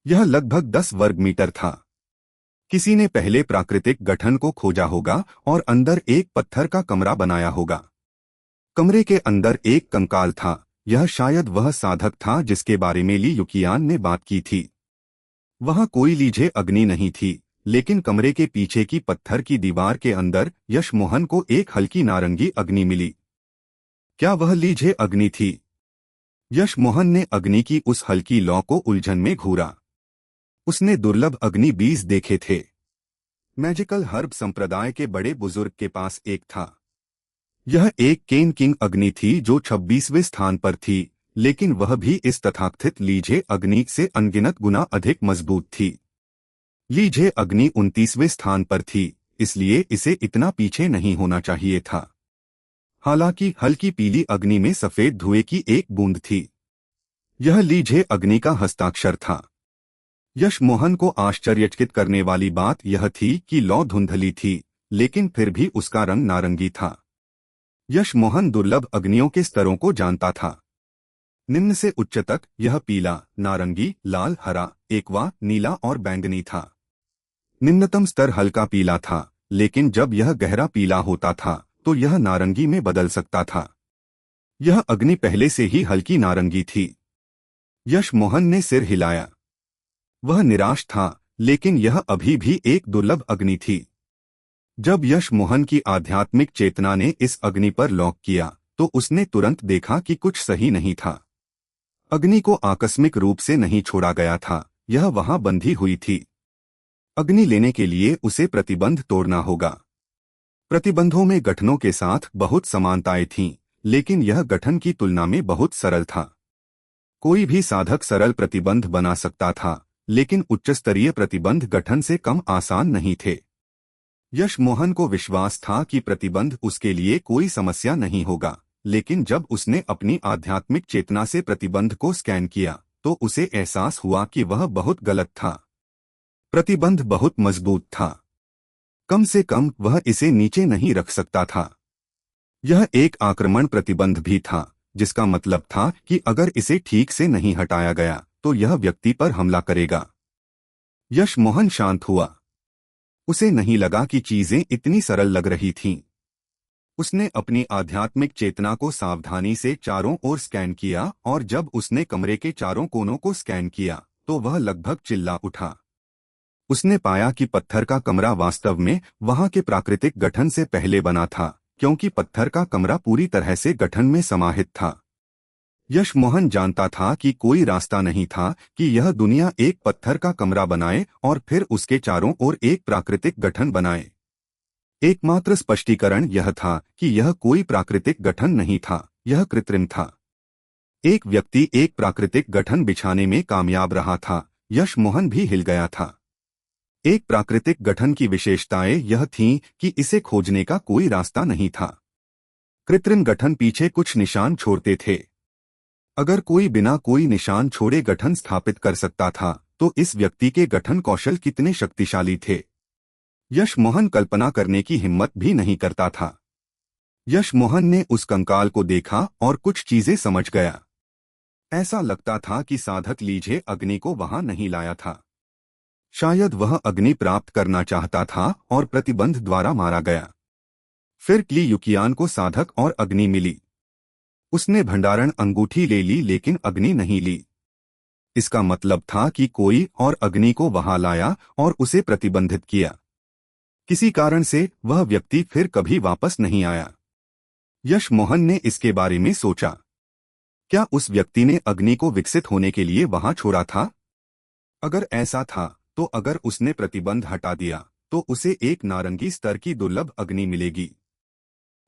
यह लगभग 10 वर्ग मीटर था। किसी ने पहले प्राकृतिक गठन को खोजा होगा और अंदर एक पत्थर का कमरा बनाया होगा। कमरे के अंदर एक कंकाल था। यह शायद वह साधक था जिसके बारे में ली युकियान ने बात की थी। वहां कोई लीझे अग्नि नहीं थी, लेकिन कमरे के पीछे की पत्थर की दीवार के अंदर यश मोहन को एक हल्की नारंगी अग्नि मिली। क्या वह लीझे अग्नि थी? यश मोहन ने अग्नि की उस हल्की लौ को उलझन में घूरा। उसने दुर्लभ अग्नि बीज देखे थे। मैजिकल हर्ब संप्रदाय के बड़े बुजुर्ग के पास एक था। यह एक केन किंग अग्नि थी जो 26वें स्थान पर थी, लेकिन वह भी इस तथाकथित लीझे अग्नि से अनगिनत गुना अधिक मजबूत थी। लीझे अग्नि 29वें स्थान पर थी, इसलिए इसे इतना पीछे नहीं होना चाहिए था। हालांकि हल्की पीली अग्नि में सफेद धुएं की एक बूंद थी। यह लीझे अग्नि का हस्ताक्षर था। यश मोहन को आश्चर्यचकित करने वाली बात यह थी कि लौ धुंधली थी, लेकिन फिर भी उसका रंग नारंगी था। यश मोहन दुर्लभ अग्नियों के स्तरों को जानता था। निम्न से उच्च तक यह पीला, नारंगी, लाल, हरा, एक्वा, नीला और बैंगनी था। निम्नतम स्तर हल्का पीला था, लेकिन जब यह गहरा पीला होता था तो यह नारंगी में बदल सकता था। यह अग्नि पहले से ही हल्की नारंगी थी। यश मोहन ने सिर हिलाया। वह निराश था, लेकिन यह अभी भी एक दुर्लभ अग्नि थी। जब यश मोहन की आध्यात्मिक चेतना ने इस अग्नि पर लॉक किया तो उसने तुरंत देखा कि कुछ सही नहीं था। अग्नि को आकस्मिक रूप से नहीं छोड़ा गया था, यह वहां बंधी हुई थी। अग्नि लेने के लिए उसे प्रतिबंध तोड़ना होगा। प्रतिबंधों में गठनों के साथ बहुत समानताएं थीं, लेकिन यह गठन की तुलना में बहुत सरल था। कोई भी साधक सरल प्रतिबंध बना सकता था, लेकिन उच्चस्तरीय प्रतिबंध गठन से कम आसान नहीं थे। यश मोहन को विश्वास था कि प्रतिबंध उसके लिए कोई समस्या नहीं होगा, लेकिन जब उसने अपनी आध्यात्मिक चेतना से प्रतिबंध को स्कैन किया तो उसे एहसास हुआ कि वह बहुत गलत था। प्रतिबंध बहुत मजबूत था। कम से कम वह इसे नीचे नहीं रख सकता था। यह एक आक्रमण प्रतिबंध भी था, जिसका मतलब था कि अगर इसे ठीक से नहीं हटाया गया तो यह व्यक्ति पर हमला करेगा। यश मोहन शांत हुआ। उसे नहीं लगा कि चीजें इतनी सरल लग रही थीं। उसने अपनी आध्यात्मिक चेतना को सावधानी से चारों ओर स्कैन किया, और जब उसने कमरे के चारों कोनों को स्कैन किया तो वह लगभग चिल्ला उठा। उसने पाया कि पत्थर का कमरा वास्तव में वहां के प्राकृतिक गठन से पहले बना था, क्योंकि पत्थर का कमरा पूरी तरह से गठन में समाहित था। यश मोहन जानता था कि कोई रास्ता नहीं था कि यह दुनिया एक पत्थर का कमरा बनाए और फिर उसके चारों ओर एक प्राकृतिक गठन बनाए। एकमात्र स्पष्टीकरण यह था कि यह कोई प्राकृतिक गठन नहीं था, यह कृत्रिम था। एक व्यक्ति एक प्राकृतिक गठन बिछाने में कामयाब रहा था। यश मोहन भी हिल गया था। एक प्राकृतिक गठन की विशेषताएं यह थीं कि इसे खोजने का कोई रास्ता नहीं था। कृत्रिम गठन पीछे कुछ निशान छोड़ते थे। अगर कोई बिना कोई निशान छोड़े गठन स्थापित कर सकता था तो इस व्यक्ति के गठन कौशल कितने शक्तिशाली थे, यश मोहन कल्पना करने की हिम्मत भी नहीं करता था। यश मोहन ने उस कंकाल को देखा और कुछ चीजें समझ गया। ऐसा लगता था कि साधक लीझे अग्नि को वहां नहीं लाया था। शायद वह अग्नि प्राप्त करना चाहता था और प्रतिबंध द्वारा मारा गया। फिर ली युकियान को साधक और अग्नि मिली। उसने भंडारण अंगूठी ले ली, लेकिन अग्नि नहीं ली। इसका मतलब था कि कोई और अग्नि को वहां लाया और उसे प्रतिबंधित किया। किसी कारण से वह व्यक्ति फिर कभी वापस नहीं आया। यश मोहन ने इसके बारे में सोचा। क्या उस व्यक्ति ने अग्नि को विकसित होने के लिए वहां छोड़ा था? अगर ऐसा था, तो अगर उसने प्रतिबंध हटा दिया तो उसे एक नारंगी स्तर की दुर्लभ अग्नि मिलेगी।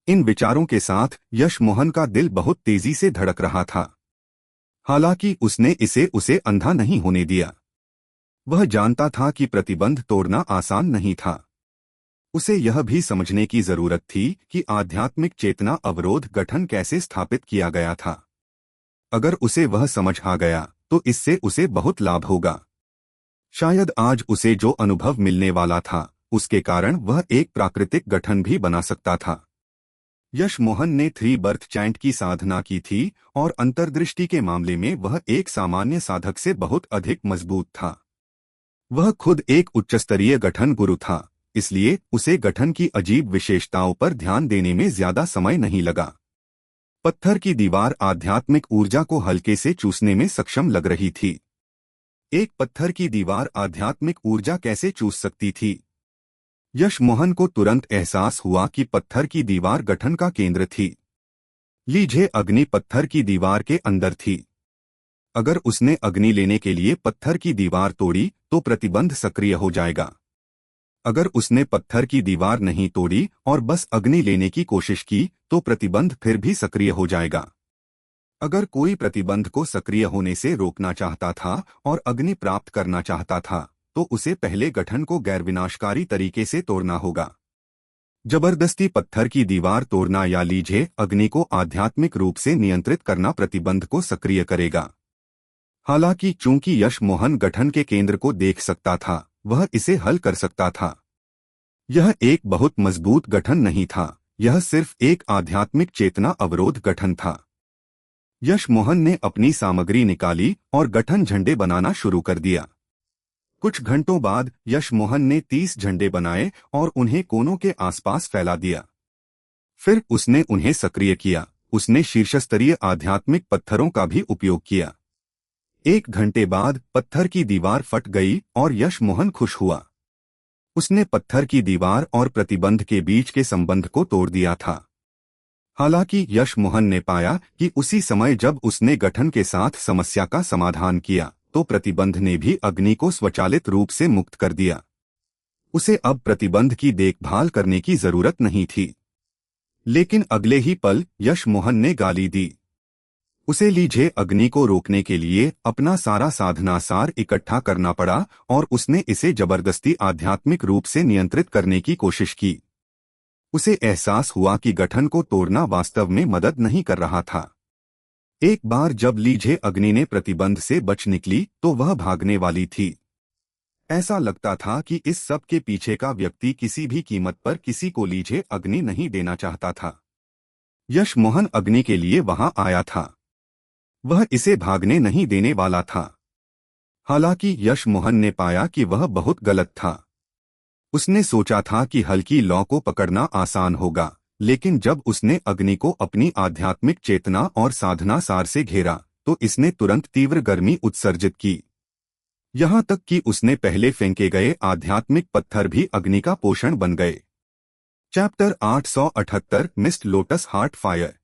इन विचारों के साथ यश मोहन का दिल बहुत तेजी से धड़क रहा था। हालांकि उसने उसे अंधा नहीं होने दिया। वह जानता था कि प्रतिबंध तोड़ना आसान नहीं था। उसे यह भी समझने की जरूरत थी कि आध्यात्मिक चेतना अवरोध गठन कैसे स्थापित किया गया था। अगर उसे वह समझ आ गया तो इससे उसे बहुत लाभ होगा। शायद आज उसे जो अनुभव मिलने वाला था उसके कारण वह एक प्राकृतिक गठन भी बना सकता था। यश मोहन ने 3 बर्थ चैंट की साधना की थी और अंतर्दृष्टि के मामले में वह एक सामान्य साधक से बहुत अधिक मजबूत था। वह खुद एक उच्चस्तरीय गठन गुरु था, इसलिए उसे गठन की अजीब विशेषताओं पर ध्यान देने में ज्यादा समय नहीं लगा। पत्थर की दीवार आध्यात्मिक ऊर्जा को हल्के से चूसने में सक्षम लग रही थी। एक पत्थर की दीवार आध्यात्मिक ऊर्जा कैसे चूस सकती थी? यश मोहन को तुरंत एहसास हुआ कि पत्थर की दीवार गठन का केंद्र थी। लीजिए अग्नि पत्थर की दीवार के अंदर थी। अगर उसने अग्नि लेने के लिए पत्थर की दीवार तोड़ी तो प्रतिबंध सक्रिय हो जाएगा। अगर उसने पत्थर की दीवार नहीं तोड़ी और बस अग्नि लेने की कोशिश की तो प्रतिबंध फिर भी सक्रिय हो जाएगा। अगर कोई प्रतिबंध को सक्रिय होने से रोकना चाहता था और अग्नि प्राप्त करना चाहता था तो उसे पहले गठन को गैरविनाशकारी तरीके से तोड़ना होगा। जबरदस्ती पत्थर की दीवार तोड़ना या लीजिए अग्नि को आध्यात्मिक रूप से नियंत्रित करना प्रतिबंध को सक्रिय करेगा। हालांकि चूंकि यश मोहन गठन के केंद्र को देख सकता था, वह इसे हल कर सकता था। यह एक बहुत मजबूत गठन नहीं था, यह सिर्फ एक आध्यात्मिक चेतना अवरोध गठन था। यश मोहन ने अपनी सामग्री निकाली और गठन झंडे बनाना शुरू कर दिया। कुछ घंटों बाद यश मोहन ने 30 झंडे बनाए और उन्हें कोनों के आसपास फैला दिया। फिर उसने उन्हें सक्रिय किया। उसने शीर्षस्तरीय आध्यात्मिक पत्थरों का भी उपयोग किया। 1 घंटे बाद पत्थर की दीवार फट गई और यश मोहन खुश हुआ। उसने पत्थर की दीवार और प्रतिबंध के बीच के संबंध को तोड़ दिया था। हालांकि यश मोहन ने पाया कि उसी समय जब उसने गठन के साथ समस्या का समाधान किया तो प्रतिबंध ने भी अग्नि को स्वचालित रूप से मुक्त कर दिया। उसे अब प्रतिबंध की देखभाल करने की जरूरत नहीं थी। लेकिन अगले ही पल यश मोहन ने गाली दी। उसे लीजिए अग्नि को रोकने के लिए अपना सारा साधना सार इकट्ठा करना पड़ा और उसने इसे जबरदस्ती आध्यात्मिक रूप से नियंत्रित करने की कोशिश की। उसे एहसास हुआ कि गठन को तोड़ना वास्तव में मदद नहीं कर रहा था। एक बार जब लीजिए अग्नि ने प्रतिबंध से बच निकली तो वह भागने वाली थी। ऐसा लगता था कि इस सब के पीछे का व्यक्ति किसी भी कीमत पर किसी को लीजिए अग्नि नहीं देना चाहता था। यश मोहन अग्नि के लिए वहां आया था। वह इसे भागने नहीं देने वाला था। हालांकि यश मोहन ने पाया कि वह बहुत गलत था। उसने सोचा था कि हल्की लौ को पकड़ना आसान होगा, लेकिन जब उसने अग्नि को अपनी आध्यात्मिक चेतना और साधना सार से घेरा तो इसने तुरंत तीव्र गर्मी उत्सर्जित की। यहां तक कि उसने पहले फेंके गए आध्यात्मिक पत्थर भी अग्नि का पोषण बन गए। Chapter 878 mist lotus heart fire.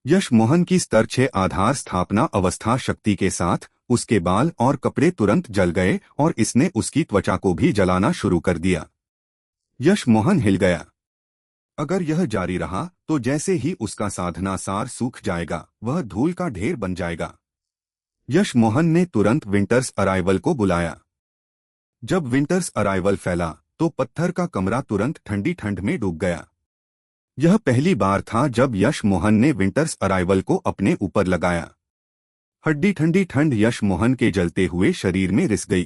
Yash Mohan की स्तर 6 आधार स्थापना अवस्था शक्ति के साथ उसके बाल और कपड़े तुरंत जल गए और इसने उसकी त्वचा को भी जलाना शुरू कर दिया। यश मोहन हिल गया। अगर यह जारी रहा तो जैसे ही उसका साधना सार सूख जाएगा वह धूल का ढेर बन जाएगा। यश मोहन ने तुरंत विंटर्स अराइवल को बुलाया। जब विंटर्स अराइवल फैला तो पत्थर का कमरा तुरंत ठंडी ठंड में डूब गया। यह पहली बार था जब यश मोहन ने विंटर्स अराइवल को अपने ऊपर लगाया। हड्डी ठंडी ठंड यश मोहन के जलते हुए शरीर में रिस गई।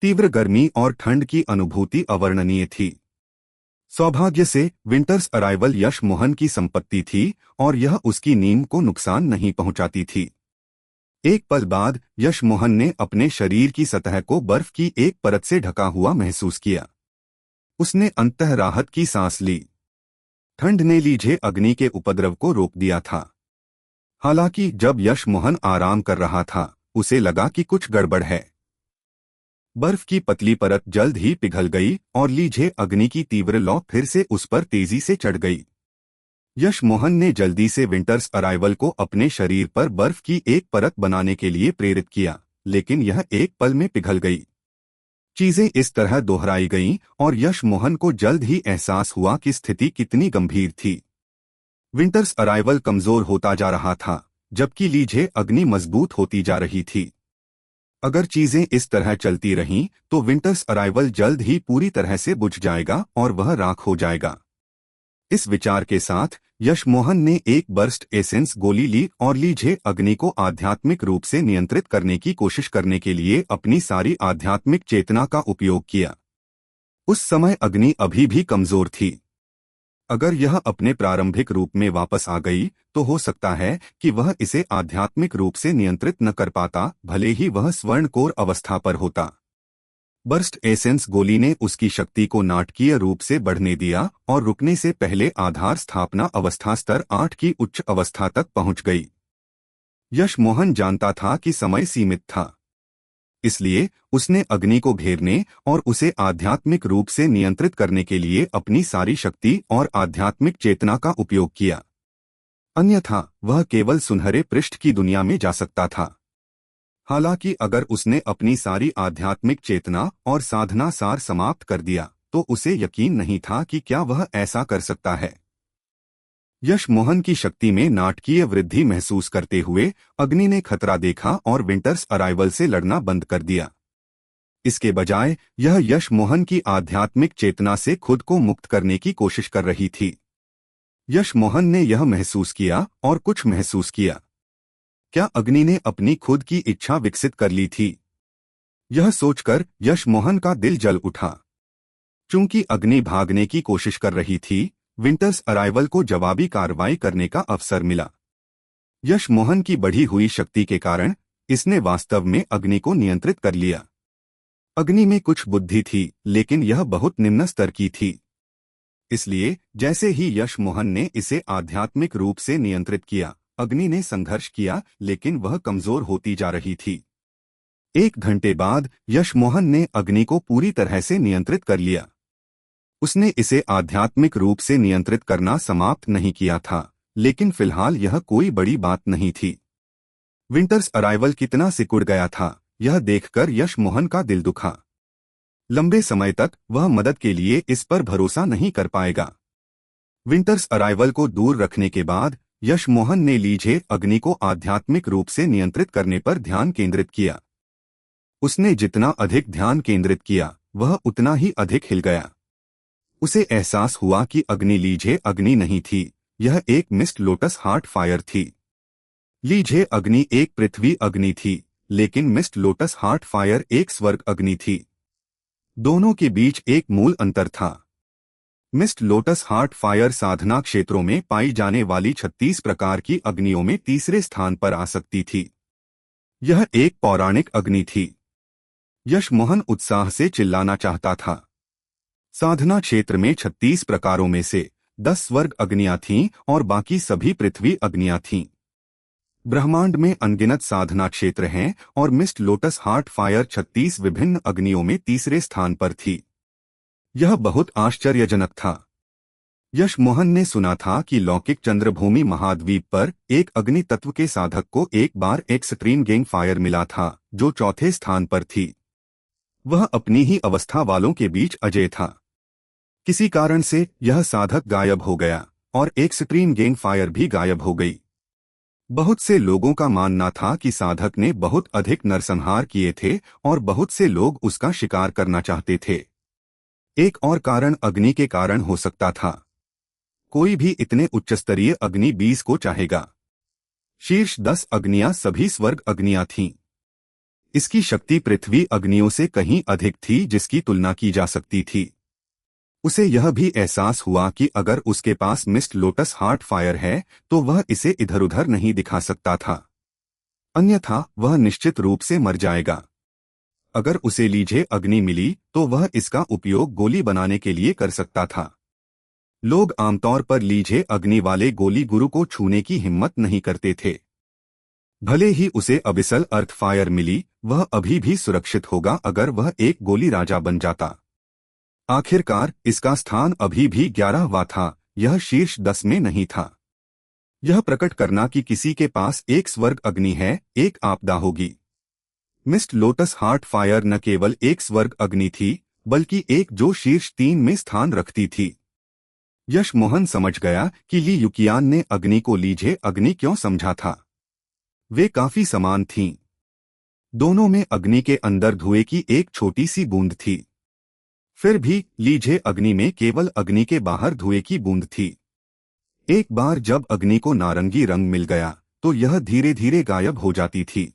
तीव्र गर्मी और ठंड की अनुभूति अवर्णनीय थी। सौभाग्य से विंटर्स अराइवल यश मोहन की संपत्ति थी और यह उसकी नींद को नुकसान नहीं पहुंचाती थी। एक पल बाद यश मोहन ने अपने शरीर की सतह को बर्फ की एक परत से ढका हुआ महसूस किया। उसने अंततः राहत की सांस ली। ठंड ने लीजिए अग्नि के उपद्रव को रोक दिया था। हालांकि जब यश मोहन आराम कर रहा था उसे लगा कि कुछ गड़बड़ है। बर्फ की पतली परत जल्द ही पिघल गई और लीजिए अग्नि की तीव्र लौ फिर से उस पर तेजी से चढ़ गई। यश मोहन ने जल्दी से विंटर्स अराइवल को अपने शरीर पर बर्फ की एक परत बनाने के लिए प्रेरित किया, लेकिन यह एक पल में पिघल गई। चीजें इस तरह दोहराई गईं और यश मोहन को जल्द ही एहसास हुआ कि स्थिति कितनी गंभीर थी। विंटर्स अराइवल कमजोर होता जा रहा था, जबकि लीझे अग्नि मजबूत होती जा रही थी। अगर चीजें इस तरह चलती रहीं, तो विंटर्स अराइवल जल्द ही पूरी तरह से बुझ जाएगा और वह राख हो जाएगा। इस विचार के साथ यश मोहन ने एक बर्स्ट एसेंस गोली ली और लीझे अग्नि को आध्यात्मिक रूप से नियंत्रित करने की कोशिश करने के लिए अपनी सारी आध्यात्मिक चेतना का उपयोग किया। उस समय अग्नि अभी भी कमजोर थी। अगर यह अपने प्रारंभिक रूप में वापस आ गई, तो हो सकता है कि वह इसे आध्यात्मिक रूप से नियंत्रित न कर पाता, भले ही वह स्वर्णकोर अवस्था पर होता। बर्स्ट एसेंस गोली ने उसकी शक्ति को नाटकीय रूप से बढ़ने दिया और रुकने से पहले आधार स्थापना अवस्था स्तर 8 की उच्च अवस्था तक पहुंच गई। यश मोहन जानता था कि समय सीमित था, इसलिए उसने अग्नि को घेरने और उसे आध्यात्मिक रूप से नियंत्रित करने के लिए अपनी सारी शक्ति और आध्यात्मिक चेतना का उपयोग किया। अन्यथा वह केवल सुनहरे पृष्ठ की दुनिया में जा सकता था। हालांकि अगर उसने अपनी सारी आध्यात्मिक चेतना और साधना सार समाप्त कर दिया, तो उसे यकीन नहीं था कि क्या वह ऐसा कर सकता है। यश मोहन की शक्ति में नाटकीय वृद्धि महसूस करते हुए अग्नि ने खतरा देखा और विंटर्स अराइवल से लड़ना बंद कर दिया। इसके बजाय यह यश मोहन की आध्यात्मिक चेतना से खुद को मुक्त करने की कोशिश कर रही थी। यश मोहन ने यह महसूस किया और कुछ महसूस किया। क्या अग्नि ने अपनी खुद की इच्छा विकसित कर ली थी? यह सोचकर यश मोहन का दिल जल उठा। चूंकि अग्नि भागने की कोशिश कर रही थी, विंटर्स अराइवल को जवाबी कार्रवाई करने का अवसर मिला। यश मोहन की बढ़ी हुई शक्ति के कारण इसने वास्तव में अग्नि को नियंत्रित कर लिया। अग्नि में कुछ बुद्धि थी, लेकिन यह बहुत निम्न स्तर की थी। इसलिए जैसे ही यश मोहन ने इसे आध्यात्मिक रूप से नियंत्रित किया, अग्नि ने संघर्ष किया, लेकिन वह कमजोर होती जा रही थी। 1 घंटे बाद यश मोहन ने अग्नि को पूरी तरह से नियंत्रित कर लिया। उसने इसे आध्यात्मिक रूप से नियंत्रित करना समाप्त नहीं किया था, लेकिन फिलहाल यह कोई बड़ी बात नहीं थी। विंटर्स अराइवल कितना सिकुड़ गया था, यह देखकर यश मोहन का दिल दुखा। लंबे समय तक वह मदद के लिए इस पर भरोसा नहीं कर पाएगा। विंटर्स अराइवल को दूर रखने के बाद यश मोहन ने लीझे अग्नि को आध्यात्मिक रूप से नियंत्रित करने पर ध्यान केंद्रित किया। उसने जितना अधिक ध्यान केंद्रित किया, वह उतना ही अधिक हिल गया। उसे एहसास हुआ कि अग्नि लीझे अग्नि नहीं थी, यह एक मिस्ट लोटस हार्ट फायर थी। लीझे अग्नि एक पृथ्वी अग्नि थी, लेकिन मिस्ट लोटस हार्ट फायर एक स्वर्ग अग्नि थी। दोनों के बीच एक मूल अंतर था। मिस्ट लोटस हार्ट फायर साधना क्षेत्रों में पाई जाने वाली 36 प्रकार की अग्नियों में तीसरे स्थान पर आ सकती थी। यह एक पौराणिक अग्नि थी। यश मोहन उत्साह से चिल्लाना चाहता था। साधना क्षेत्र में 36 प्रकारों में से 10 स्वर्ग अग्नियां थीं और बाकी सभी पृथ्वी अग्नियां थीं। ब्रह्मांड में अनगिनत साधना क्षेत्र हैं और मिस्ट लोटस हार्ट फायर 36 विभिन्न अग्नियों में तीसरे स्थान पर थी। यह बहुत आश्चर्यजनक था। यश मोहन ने सुना था कि लौकिक चंद्रभूमि महाद्वीप पर एक अग्नि तत्व के साधक को एक बार एक्सट्रीम गैंग फायर मिला था, जो चौथे स्थान पर थी। वह अपनी ही अवस्था वालों के बीच अजेय था। किसी कारण से यह साधक गायब हो गया और एक्सट्रीम गैंग फायर भी गायब हो गई। बहुत से लोगों का मानना था कि साधक ने बहुत अधिक नरसंहार किए थे और बहुत से लोग उसका शिकार करना चाहते थे। एक और कारण अग्नि के कारण हो सकता था। कोई भी इतने उच्चस्तरीय अग्नि 20 को चाहेगा। शीर्ष 10 अग्नियां सभी स्वर्ग अग्नियां थीं। इसकी शक्ति पृथ्वी अग्नियों से कहीं अधिक थी, जिसकी तुलना की जा सकती थी। उसे यह भी एहसास हुआ कि अगर उसके पास मिस्ट लोटस हार्ट फायर है, तो वह इसे इधर उधर नहीं दिखा सकता था, अन्यथा वह निश्चित रूप से मर जाएगा। अगर उसे लीझे अग्नि मिली, तो वह इसका उपयोग गोली बनाने के लिए कर सकता था। लोग आमतौर पर लीझे अग्नि वाले गोली गुरु को छूने की हिम्मत नहीं करते थे। भले ही उसे अबिसल अर्थ फायर मिली, वह अभी भी सुरक्षित होगा अगर वह एक गोली राजा बन जाता। आखिरकार इसका स्थान अभी भी 11वां था, यह शीर्ष 10 में नहीं था। यह प्रकट करना कि किसी के पास एक स्वर्ग अग्नि है, एक आपदा होगी। मिस्ट लोटस हार्ट फायर न केवल एक स्वर्ग अग्नि थी, बल्कि एक जो शीर्ष 3 में स्थान रखती थी। यश मोहन समझ गया कि ली युकियान ने अग्नि को लीझे अग्नि क्यों समझा था। वे काफी समान थीं। दोनों में अग्नि के अंदर धुएं की एक छोटी सी बूंद थी। फिर भी लीझे अग्नि में केवल अग्नि के बाहर धुएं की बूंद थी। एक बार जब अग्नि को नारंगी रंग मिल गया तो यह धीरे धीरे गायब हो जाती थी।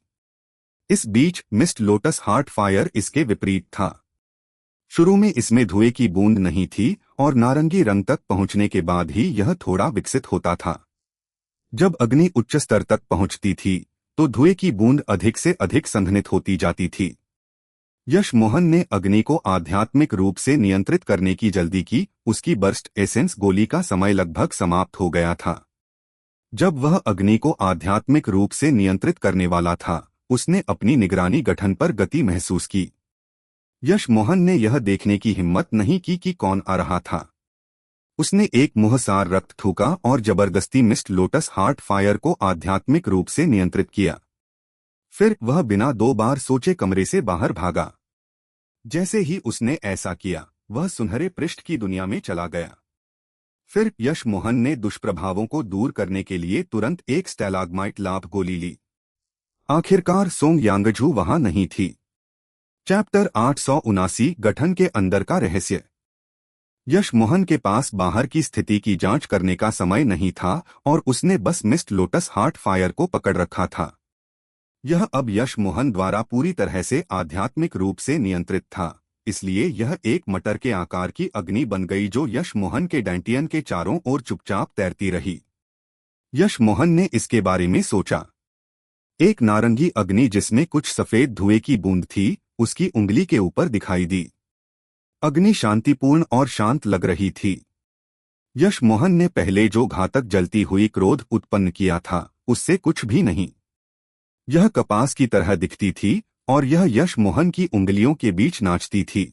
इस बीच मिस्ट लोटस हार्ट फायर इसके विपरीत था। शुरू में इसमें धुएं की बूंद नहीं थी और नारंगी रंग तक पहुंचने के बाद ही यह थोड़ा विकसित होता था। जब अग्नि उच्च स्तर तक पहुंचती थी तो धुएं की बूंद अधिक से अधिक संघनित होती जाती थी। यश मोहन ने अग्नि को आध्यात्मिक रूप से नियंत्रित करने की जल्दी की। उसकी बर्स्ट एसेंस गोली का समय लगभग समाप्त हो गया था। जब वह अग्नि को आध्यात्मिक रूप से नियंत्रित करने वाला था, उसने अपनी निगरानी गठन पर गति महसूस की। यश मोहन ने यह देखने की हिम्मत नहीं की कि कौन आ रहा था। उसने एक मुंहसार रक्त थूका और जबरदस्ती मिस्ट लोटस हार्ट फायर को आध्यात्मिक रूप से नियंत्रित किया। फिर वह बिना 2 बार सोचे कमरे से बाहर भागा। जैसे ही उसने ऐसा किया, वह सुनहरे पृष्ठ की दुनिया में चला गया। फिर यश मोहन ने दुष्प्रभावों को दूर करने के लिए तुरंत एक स्टैलाग्माइट लाभ गोली ली। आखिरकार सोंग यांगझू वहां नहीं थी। चैप्टर 879 गठन के अंदर का रहस्य। यश मोहन के पास बाहर की स्थिति की जांच करने का समय नहीं था और उसने बस मिस्ट लोटस हार्ट फायर को पकड़ रखा था। यह अब यश मोहन द्वारा पूरी तरह से आध्यात्मिक रूप से नियंत्रित था, इसलिए यह एक मटर के आकार की अग्नि बन गई जो यश मोहन के डैंटियन के चारों ओर चुपचाप तैरती रही। यश मोहन ने इसके बारे में सोचा। एक नारंगी अग्नि जिसमें कुछ सफेद धुएं की बूंद थी, उसकी उंगली के ऊपर दिखाई दी। अग्नि शांतिपूर्ण और शांत लग रही थी। यश मोहन ने पहले जो घातक जलती हुई क्रोध उत्पन्न किया था, उससे कुछ भी नहीं। यह कपास की तरह दिखती थी और यह यश मोहन की उंगलियों के बीच नाचती थी।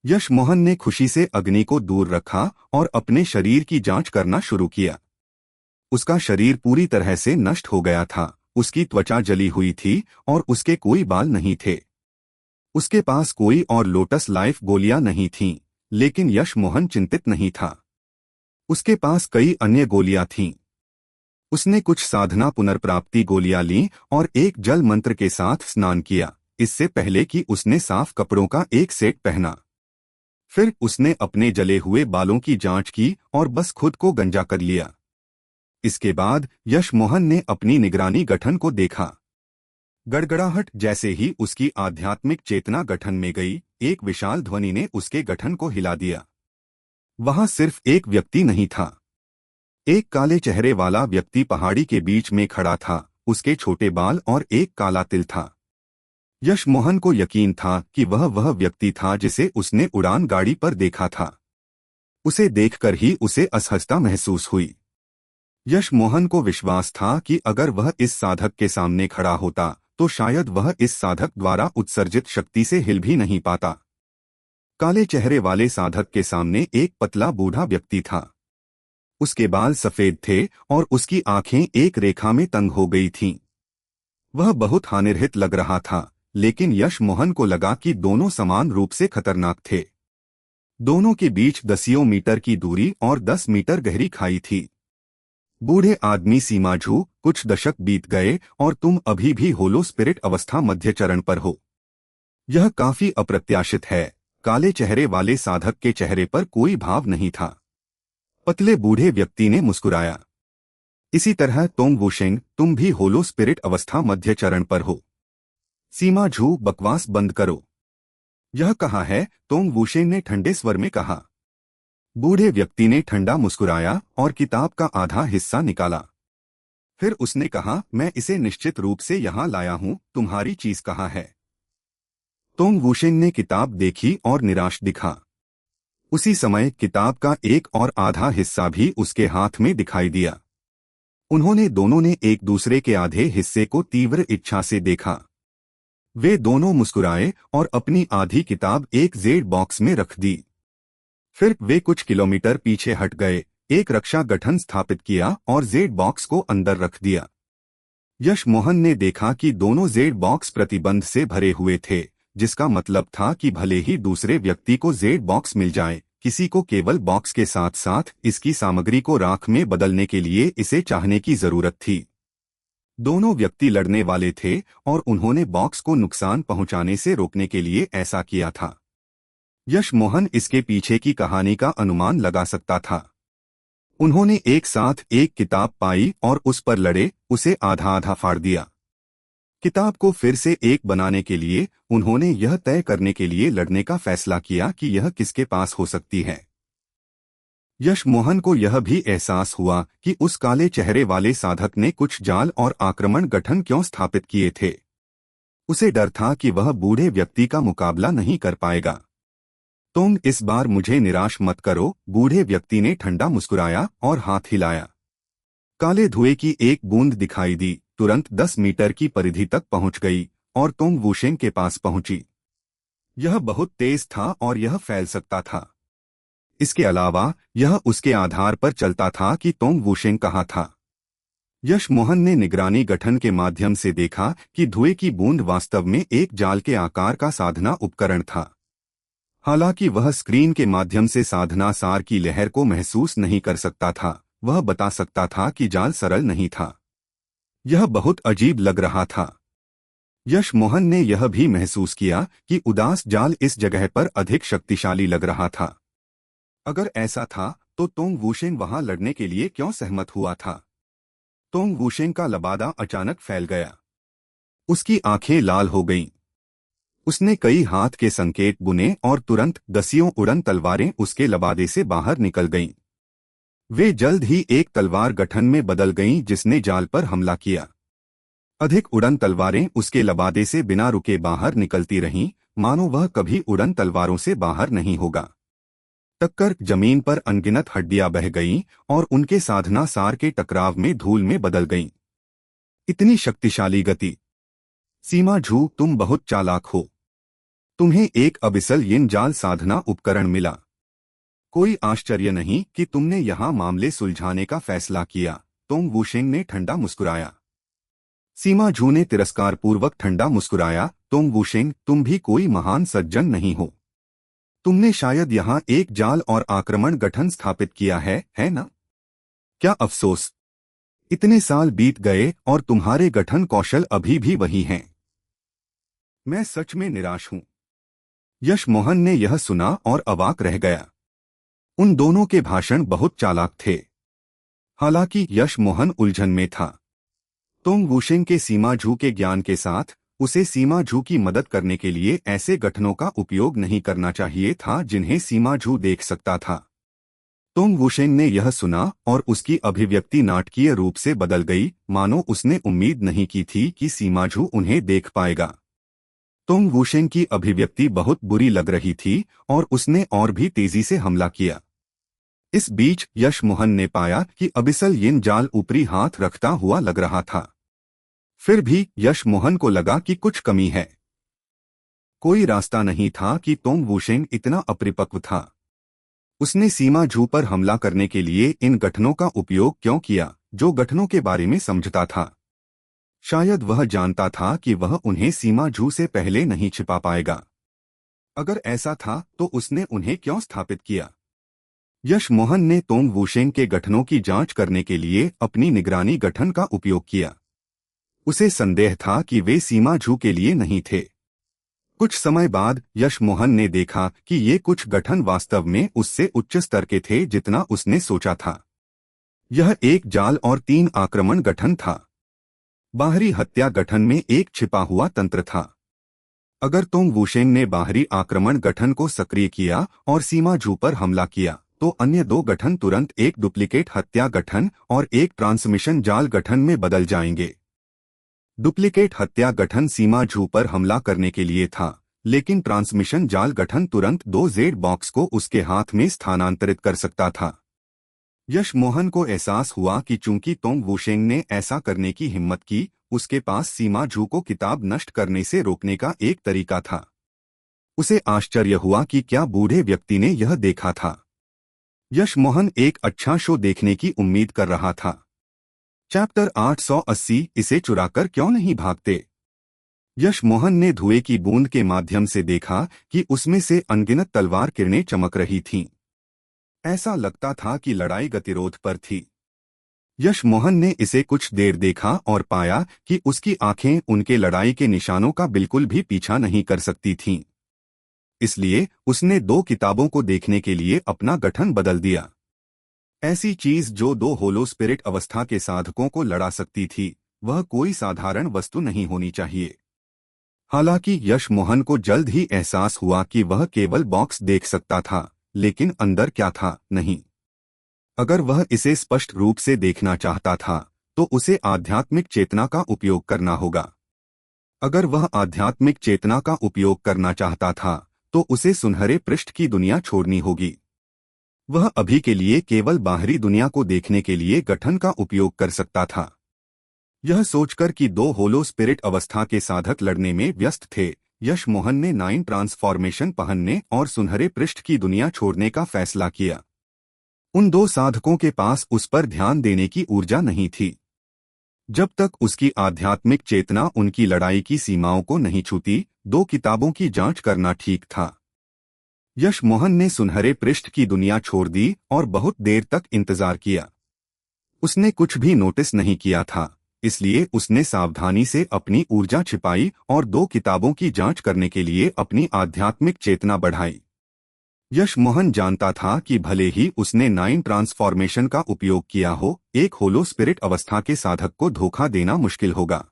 यश मोहन ने खुशी से अग्नि को दूर रखा और अपने शरीर की जांच करना शुरू किया। उसका शरीर पूरी तरह से नष्ट हो गया था। उसकी त्वचा जली हुई थी और उसके कोई बाल नहीं थे। उसके पास कोई और लोटस लाइफ गोलियां नहीं थीं, लेकिन यश मोहन चिंतित नहीं था। उसके पास कई अन्य गोलियां थीं। उसने कुछ साधना पुनर्प्राप्ति गोलियां लीं और एक जल मंत्र के साथ स्नान किया, इससे पहले कि उसने साफ कपड़ों का एक सेट पहना। फिर उसने अपने जले हुए बालों की जांच की और बस खुद को गंजा कर लिया। इसके बाद यश मोहन ने अपनी निगरानी गठन को देखा। गड़गड़ाहट जैसे ही उसकी आध्यात्मिक चेतना गठन में गई, एक विशाल ध्वनि ने उसके गठन को हिला दिया। वहां सिर्फ एक व्यक्ति नहीं था। एक काले चेहरे वाला व्यक्ति पहाड़ी के बीच में खड़ा था। उसके छोटे बाल और एक काला तिल था। यश मोहन को यकीन था कि वह व्यक्ति था जिसे उसने उड़ान गाड़ी पर देखा था। उसे देखकर ही उसे असहजता महसूस हुई। यश मोहन को विश्वास था कि अगर वह इस साधक के सामने खड़ा होता तो शायद वह इस साधक द्वारा उत्सर्जित शक्ति से हिल भी नहीं पाता। काले चेहरे वाले साधक के सामने एक पतला बूढ़ा व्यक्ति था। उसके बाल सफेद थे और उसकी आंखें एक रेखा में तंग हो गई थीं। वह बहुत हानिरहित लग रहा था, लेकिन यश मोहन को लगा कि दोनों समान रूप से खतरनाक थे। दोनों के बीच 10 मीटर की दूरी और 10 मीटर गहरी खाई थी। बूढ़े आदमी सीमाझू, कुछ दशक बीत गए और तुम अभी भी होलो स्पिरिट अवस्था मध्य चरण पर हो। यह काफी अप्रत्याशित है। काले चेहरे वाले साधक के चेहरे पर कोई भाव नहीं था। पतले बूढ़े व्यक्ति ने मुस्कुराया। इसी तरह तोंग वुशेंग, तुम भी होलो स्पिरिट अवस्था मध्य चरण पर हो। सीमाझू, बकवास बंद करो। यह कहा है, तोंग वुशेंग ने ठंडे स्वर में कहा। बूढ़े व्यक्ति ने ठंडा मुस्कुराया और किताब का आधा हिस्सा निकाला। फिर उसने कहा, मैं इसे निश्चित रूप से यहाँ लाया हूँ, तुम्हारी चीज कहाँ है? तोंग वुशेंग ने किताब देखी और निराश दिखा। उसी समय किताब का एक और आधा हिस्सा भी उसके हाथ में दिखाई दिया। उन्होंने दोनों ने एक दूसरे के आधे हिस्से को तीव्र इच्छा से देखा। वे दोनों मुस्कुराए और अपनी आधी किताब एक जेड बॉक्स में रख दी। फिर वे कुछ किलोमीटर पीछे हट गए, एक रक्षा गठन स्थापित किया और जेड बॉक्स को अंदर रख दिया। यश मोहन ने देखा कि दोनों जेड बॉक्स प्रतिबंध से भरे हुए थे, जिसका मतलब था कि भले ही दूसरे व्यक्ति को जेड बॉक्स मिल जाए, किसी को केवल बॉक्स के साथ साथ इसकी सामग्री को राख में बदलने के लिए इसे चाहने की जरूरत थी। दोनों व्यक्ति लड़ने वाले थे और उन्होंने बॉक्स को नुकसान पहुंचाने से रोकने के लिए ऐसा किया था। यश मोहन इसके पीछे की कहानी का अनुमान लगा सकता था। उन्होंने एक साथ एक किताब पाई और उस पर लड़े, उसे आधा आधा फाड़ दिया। किताब को फिर से एक बनाने के लिए उन्होंने यह तय करने के लिए लड़ने का फैसला किया कि यह किसके पास हो सकती है। यश मोहन को यह भी एहसास हुआ कि उस काले चेहरे वाले साधक ने कुछ जाल और आक्रमण गठन क्यों स्थापित किए थे। उसे डर था कि वह बूढ़े व्यक्ति का मुकाबला नहीं कर पाएगा। तुम इस बार मुझे निराश मत करो, बूढ़े व्यक्ति ने ठंडा मुस्कुराया और हाथ हिलाया। काले धुएं की एक बूंद दिखाई दी, तुरंत 10 मीटर की परिधि तक पहुंच गई और तोंग वूशेंग के पास पहुंची। यह बहुत तेज था और यह फैल सकता था। इसके अलावा यह उसके आधार पर चलता था कि तोंग वूशेंग कहाँ था। यश मोहन ने निगरानी गठन के माध्यम से देखा कि धुएं की बूंद वास्तव में एक जाल के आकार का साधना उपकरण था। हालांकि वह स्क्रीन के माध्यम से साधना सार की लहर को महसूस नहीं कर सकता था, वह बता सकता था कि जाल सरल नहीं था। यह बहुत अजीब लग रहा था। यश मोहन ने यह भी महसूस किया कि उदास जाल इस जगह पर अधिक शक्तिशाली लग रहा था। अगर ऐसा था तो तोंग वूशेंग वहां लड़ने के लिए क्यों सहमत हुआ था। तोंग वूशेंग का लबादा अचानक फैल गया। उसकी आंखें लाल हो गईं। उसने कई हाथ के संकेत बुने और तुरंत दसियों उड़न तलवारें उसके लबादे से बाहर निकल गईं। वे जल्द ही एक तलवार गठन में बदल गईं जिसने जाल पर हमला किया। अधिक उड़न तलवारें उसके लबादे से बिना रुके बाहर निकलती रहीं, मानो वह कभी उड़न तलवारों से बाहर नहीं होगा। टक्कर जमीन पर अनगिनत हड्डियां बह गईं और उनके साधना सार के टकराव में धूल में बदल गईं। इतनी शक्तिशाली गति! सीमा झू, तुम बहुत चालाक हो। तुम्हें एक अबिसल यिन जाल साधना उपकरण मिला। कोई आश्चर्य नहीं कि तुमने यहां मामले सुलझाने का फैसला किया। तोंग वूशेंग ने ठंडा मुस्कुराया। सीमा झू ने तिरस्कारपूर्वक ठंडा मुस्कुराया। तोंग वूशेंग, तुम भी कोई महान सज्जन नहीं हो। तुमने शायद यहां एक जाल और आक्रमण गठन स्थापित किया है ना? क्या अफसोस, इतने साल बीत गए और तुम्हारे गठन कौशल अभी भी वही हैं। मैं सच में निराश हूं। यश मोहन ने यह सुना और अवाक रह गया। उन दोनों के भाषण बहुत चालाक थे। हालांकि यश मोहन उलझन में था। तोंग वूशेंग के सीमा झू के ज्ञान के साथ उसे सीमा झू की मदद करने के लिए ऐसे गठनों का उपयोग नहीं करना चाहिए था जिन्हें सीमा झू देख सकता था। तोंग वूशेंग ने यह सुना और उसकी अभिव्यक्ति नाटकीय रूप से बदल गई, मानो उसने उम्मीद नहीं की थी कि सीमा झू उन्हें देख पाएगा। तोंग वूशेंग की अभिव्यक्ति बहुत बुरी लग रही थी और उसने और भी तेजी से हमला किया। इस बीच यश मोहन ने पाया कि अबिसल यिन जाल ऊपरी हाथ रखता हुआ लग रहा था। फिर भी यश मोहन को लगा कि कुछ कमी है। कोई रास्ता नहीं था कि तोंग वूशेंग इतना अपरिपक्व था। उसने सीमा झू पर हमला करने के लिए इन गठनों का उपयोग क्यों किया, जो गठनों के बारे में समझता था। शायद वह जानता था कि वह उन्हें सीमा झू से पहले नहीं छिपा पाएगा। अगर ऐसा था तो उसने उन्हें क्यों स्थापित किया। यश मोहन ने तोंग वूशेंग के गठनों की जांच करने के लिए अपनी निगरानी गठन का उपयोग किया। उसे संदेह था कि वे सीमा झू के लिए नहीं थे। कुछ समय बाद यश मोहन ने देखा कि ये कुछ गठन वास्तव में उससे उच्च स्तर के थे जितना उसने सोचा था। यह एक जाल और 3 आक्रमण गठन था। बाहरी हत्या गठन में एक छिपा हुआ तंत्र था। अगर तोंग वूशेंग ने बाहरी आक्रमण गठन को सक्रिय किया और सीमा झू पर हमला किया तो अन्य 2 गठन तुरंत एक डुप्लीकेट हत्या गठन और एक ट्रांसमिशन जाल गठन में बदल जाएंगे। डुप्लीकेट हत्या गठन सीमा झू पर हमला करने के लिए था, लेकिन ट्रांसमिशन जाल गठन तुरंत 2 जेड बॉक्स को उसके हाथ में स्थानांतरित कर सकता था। यश मोहन को एहसास हुआ कि चूंकि तोंग वूशेंग ने ऐसा करने की हिम्मत की, उसके पास सीमा झू को किताब नष्ट करने से रोकने का एक तरीका था। उसे आश्चर्य हुआ कि क्या बूढ़े व्यक्ति ने यह देखा था। यश मोहन एक अच्छा शो देखने की उम्मीद कर रहा था। चैप्टर 880 इसे चुराकर क्यों नहीं भागते। यश मोहन ने धुएं की बूंद के माध्यम से देखा कि उसमें से अनगिनत तलवार किरणें चमक रही थीं। ऐसा लगता था कि लड़ाई गतिरोध पर थी। यश मोहन ने इसे कुछ देर देखा और पाया कि उसकी आंखें उनके लड़ाई के निशानों का बिल्कुल भी पीछा नहीं कर सकती थीं। इसलिए उसने 2 किताबों को देखने के लिए अपना गठन बदल दिया। ऐसी चीज जो 2 होलो स्पिरिट अवस्था के साधकों को लड़ा सकती थी, वह कोई साधारण वस्तु नहीं होनी चाहिए। हालांकि यश मोहन को जल्द ही एहसास हुआ कि वह केवल बॉक्स देख सकता था, लेकिन अंदर क्या था, नहीं। अगर वह इसे स्पष्ट रूप से देखना चाहता था, तो उसे आध्यात्मिक चेतना का उपयोग करना होगा। अगर वह आध्यात्मिक चेतना का उपयोग करना चाहता था, तो उसे सुनहरे पृष्ठ की दुनिया छोड़नी होगी। वह अभी के लिए केवल बाहरी दुनिया को देखने के लिए गठन का उपयोग कर सकता था। यह सोचकर कि 2 होलो स्पिरिट अवस्था के साधक लड़ने में व्यस्त थे, यश मोहन ने 9 ट्रांसफॉर्मेशन पहनने और सुनहरे पृष्ठ की दुनिया छोड़ने का फैसला किया। उन 2 साधकों के पास उस पर ध्यान देने की ऊर्जा नहीं थी। जब तक उसकी आध्यात्मिक चेतना उनकी लड़ाई की सीमाओं को नहीं छूती, 2 किताबों की जांच करना ठीक था। यश मोहन ने सुनहरे पृष्ठ की दुनिया छोड़ दी और बहुत देर तक इंतजार किया। उसने कुछ भी नोटिस नहीं किया था, इसलिए उसने सावधानी से अपनी ऊर्जा छिपाई और 2 किताबों की जांच करने के लिए अपनी आध्यात्मिक चेतना बढ़ाई। यश मोहन जानता था कि भले ही उसने 9 ट्रांसफॉर्मेशन का उपयोग किया हो, एक होलो स्पिरिट अवस्था के साधक को धोखा देना मुश्किल होगा।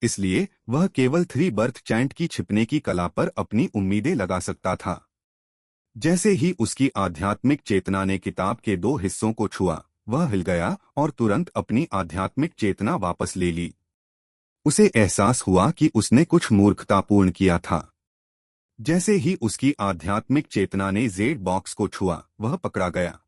इसलिए वह केवल 3 बर्थ चैंट की छिपने की कला पर अपनी उम्मीदें लगा सकता था। जैसे ही उसकी आध्यात्मिक चेतना ने किताब के 2 हिस्सों को छुआ, वह हिल गया और तुरंत अपनी आध्यात्मिक चेतना वापस ले ली। उसे एहसास हुआ कि उसने कुछ मूर्खतापूर्ण किया था। जैसे ही उसकी आध्यात्मिक चेतना ने जेड बॉक्स को छुआ, वह पकड़ा गया।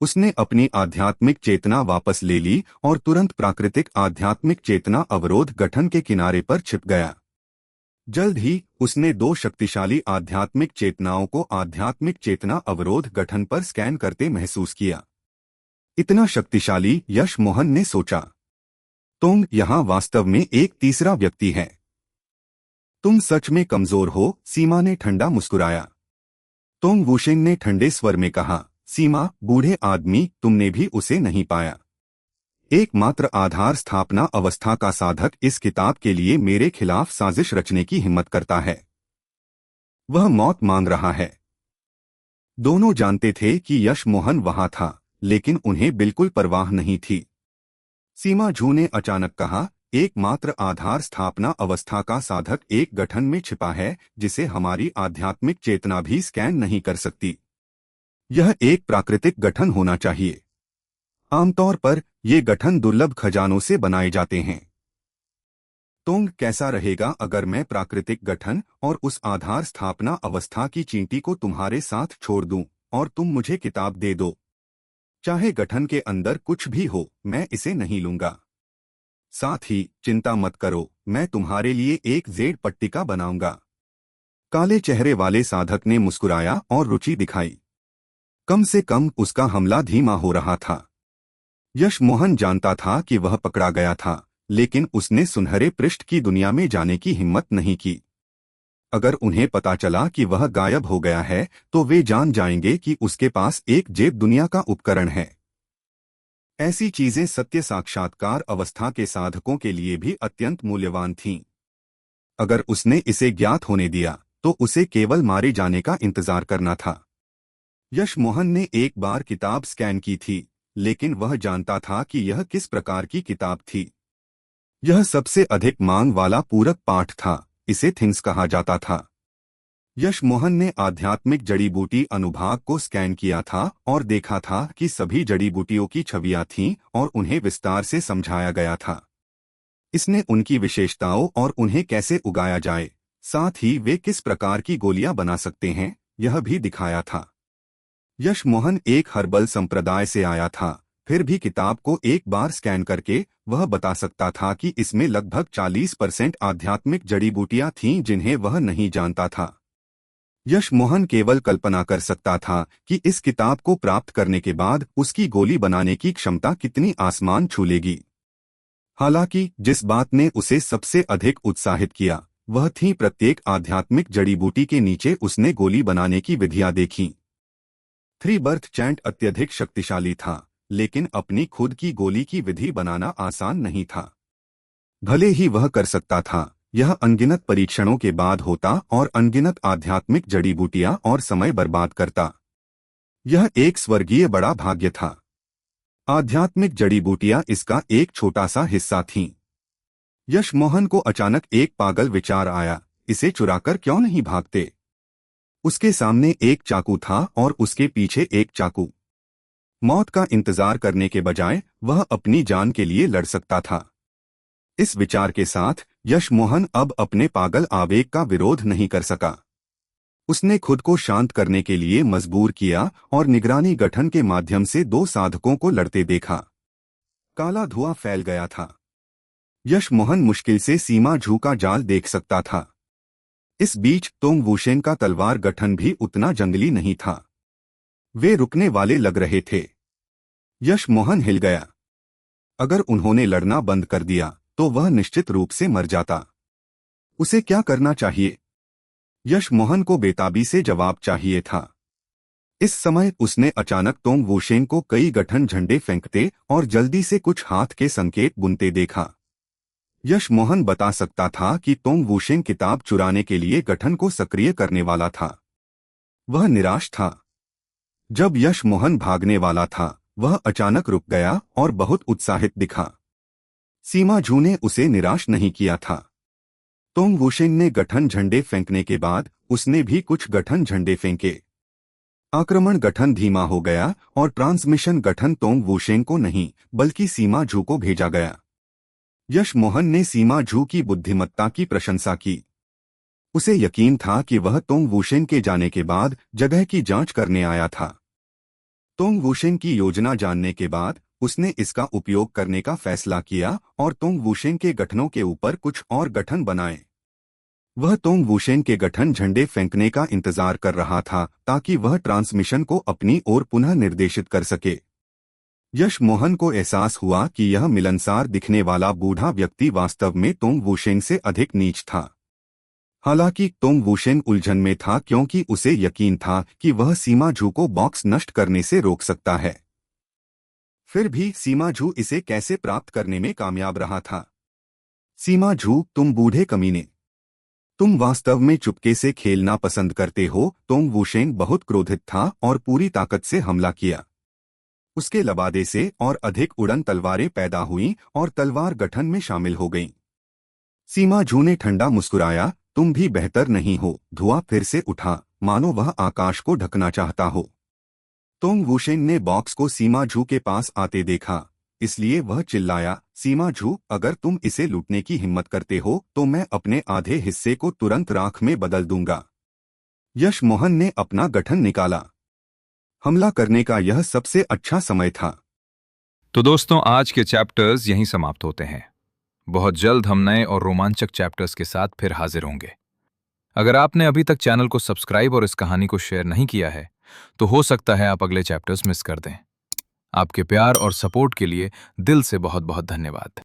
उसने अपनी आध्यात्मिक चेतना वापस ले ली और तुरंत प्राकृतिक आध्यात्मिक चेतना अवरोध गठन के किनारे पर छिप गया। जल्द ही उसने 2 शक्तिशाली आध्यात्मिक चेतनाओं को आध्यात्मिक चेतना अवरोध गठन पर स्कैन करते महसूस किया। इतना शक्तिशाली, यश मोहन ने सोचा। तुम यहाँ वास्तव में एक तीसरा व्यक्ति है। तुम सच में कमजोर हो, सीमा ने ठंडा मुस्कुराया। तोंग वुशेन ने ठंडे स्वर में कहा, सीमा, बूढ़े आदमी, तुमने भी उसे नहीं पाया। एकमात्र आधार स्थापना अवस्था का साधक इस किताब के लिए मेरे खिलाफ साजिश रचने की हिम्मत करता है। वह मौत मांग रहा है। दोनों जानते थे कि यश मोहन वहां था, लेकिन उन्हें बिल्कुल परवाह नहीं थी। सीमा झू ने अचानक कहा, एकमात्र आधार स्थापना अवस्था का साधक एक गठन में छिपा है जिसे हमारी आध्यात्मिक चेतना भी स्कैन नहीं कर सकती। यह एक प्राकृतिक गठन होना चाहिए। आमतौर पर ये गठन दुर्लभ खजानों से बनाए जाते हैं। तोंग, कैसा रहेगा अगर मैं प्राकृतिक गठन और उस आधार स्थापना अवस्था की चींटी को तुम्हारे साथ छोड़ दूं और तुम मुझे किताब दे दो? चाहे गठन के अंदर कुछ भी हो, मैं इसे नहीं लूंगा। साथ ही चिंता मत करो, मैं तुम्हारे लिए एक जेड पट्टिका बनाऊंगा। काले चेहरे वाले साधक ने मुस्कुराया और रुचि दिखाई। कम से कम उसका हमला धीमा हो रहा था। यश मोहन जानता था कि वह पकड़ा गया था, लेकिन उसने सुनहरे पृष्ठ की दुनिया में जाने की हिम्मत नहीं की। अगर उन्हें पता चला कि वह गायब हो गया है, तो वे जान जाएंगे कि उसके पास एक जेब दुनिया का उपकरण है। ऐसी चीजें सत्य साक्षात्कार अवस्था के साधकों के लिए भी अत्यंत मूल्यवान थीं। अगर उसने इसे ज्ञात होने दिया, तो उसे केवल मारे जाने का इंतजार करना था। यश मोहन ने एक बार किताब स्कैन की थी, लेकिन वह जानता था कि यह किस प्रकार की किताब थी। यह सबसे अधिक मांग वाला पूरक पाठ था, इसे थिंग्स कहा जाता था। यश मोहन ने आध्यात्मिक जड़ी बूटी अनुभाग को स्कैन किया था और देखा था कि सभी जड़ी बूटियों की छवियां थीं और उन्हें विस्तार से समझाया गया था। इसने उनकी विशेषताओं और उन्हें कैसे उगाया जाए, साथ ही वे किस प्रकार की गोलियां बना सकते हैं, यह भी दिखाया था। यश मोहन एक हर्बल संप्रदाय से आया था, फिर भी किताब को एक बार स्कैन करके वह बता सकता था कि इसमें लगभग 40% आध्यात्मिक जड़ी बूटियां थीं जिन्हें वह नहीं जानता था। यश मोहन केवल कल्पना कर सकता था कि इस किताब को प्राप्त करने के बाद उसकी गोली बनाने की क्षमता कितनी आसमान छू लेगी। हालांकि जिस बात ने उसे सबसे अधिक उत्साहित किया वह थी प्रत्येक आध्यात्मिक जड़ी बूटी के नीचे उसने गोली बनाने की विधियां देखी। थ्री बर्थ चैंट अत्यधिक शक्तिशाली था, लेकिन अपनी खुद की गोली की विधि बनाना आसान नहीं था। भले ही वह कर सकता था, यह अनगिनत परीक्षणों के बाद होता और अनगिनत आध्यात्मिक जड़ी बूटियां और समय बर्बाद करता। यह एक स्वर्गीय बड़ा भाग्य था। आध्यात्मिक जड़ी बूटियां इसका एक छोटा सा हिस्सा थीं। यश मोहन को अचानक एक पागल विचार आया, इसे चुराकर क्यों नहीं भागते। उसके सामने एक चाकू था और उसके पीछे एक चाकू। मौत का इंतजार करने के बजाय वह अपनी जान के लिए लड़ सकता था। इस विचार के साथ यश मोहन अब अपने पागल आवेग का विरोध नहीं कर सका। उसने खुद को शांत करने के लिए मजबूर किया और निगरानी गठन के माध्यम से दो साधकों को लड़ते देखा। काला धुआं फैल गया था। यश मोहन मुश्किल से सीमा झू का जाल देख सकता था। इस बीच तोंग वुशेन का तलवार गठन भी उतना जंगली नहीं था। वे रुकने वाले लग रहे थे। यश मोहन हिल गया। अगर उन्होंने लड़ना बंद कर दिया तो वह निश्चित रूप से मर जाता। उसे क्या करना चाहिए? यश मोहन को बेताबी से जवाब चाहिए था। इस समय उसने अचानक तोंग वुशेन को कई गठन झंडे फेंकते और जल्दी से कुछ हाथ के संकेत बुनते देखा। यश मोहन बता सकता था कि तोंग वुशेन किताब चुराने के लिए गठन को सक्रिय करने वाला था। वह निराश था। जब यश मोहन भागने वाला था वह अचानक रुक गया और बहुत उत्साहित दिखा। सीमा झू ने उसे निराश नहीं किया था। तोंग वुशेन ने गठन झंडे फेंकने के बाद उसने भी कुछ गठन झंडे फेंके। आक्रमण गठन धीमा हो गया और ट्रांसमिशन गठन तोंग वुशेन को नहीं बल्कि सीमा झू को भेजा गया। यश मोहन ने सीमा झू की बुद्धिमत्ता की प्रशंसा की। उसे यकीन था कि वह तोंग वुशेन के जाने के बाद जगह की जांच करने आया था। तोंग वुशेन की योजना जानने के बाद उसने इसका उपयोग करने का फैसला किया और तोंग वुशेन के गठनों के ऊपर कुछ और गठन बनाए। वह तोंग वुशेन के गठन झंडे फेंकने का इंतजार कर रहा था ताकि वह ट्रांसमिशन को अपनी ओर पुनः निर्देशित कर सके। यश मोहन को एहसास हुआ कि यह मिलनसार दिखने वाला बूढ़ा व्यक्ति वास्तव में तोंग वुशेन से अधिक नीच था। हालांकि तोंग वुशेन उलझन में था क्योंकि उसे यकीन था कि वह सीमा झू को बॉक्स नष्ट करने से रोक सकता है। फिर भी सीमा झू इसे कैसे प्राप्त करने में कामयाब रहा था। सीमा झू, तुम बूढ़े कमीने, तुम वास्तव में चुपके से खेलना पसंद करते हो। तोंग वुशेन बहुत क्रोधित था और पूरी ताकत से हमला किया। उसके लबादे से और अधिक उड़न तलवारें पैदा हुईं और तलवार गठन में शामिल हो गईं। सीमा झू ने ठंडा मुस्कुराया, तुम भी बेहतर नहीं हो। धुआं फिर से उठा, मानो वह आकाश को ढकना चाहता हो। तोंग वुशेन ने बॉक्स को सीमा झू के पास आते देखा, इसलिए वह चिल्लाया, सीमा झू, अगर तुम इसे लूटने की हिम्मत करते हो तो मैं अपने आधे हिस्से को तुरंत राख में बदल दूंगा। यश मोहन ने अपना गठन निकाला। हमला करने का यह सबसे अच्छा समय था। तो दोस्तों, आज के चैप्टर्स यहीं समाप्त होते हैं। बहुत जल्द हम नए और रोमांचक चैप्टर्स के साथ फिर हाजिर होंगे। अगर आपने अभी तक चैनल को सब्सक्राइब और इस कहानी को शेयर नहीं किया है तो हो सकता है आप अगले चैप्टर्स मिस कर दें। आपके प्यार और सपोर्ट के लिए दिल से बहुत बहुत धन्यवाद।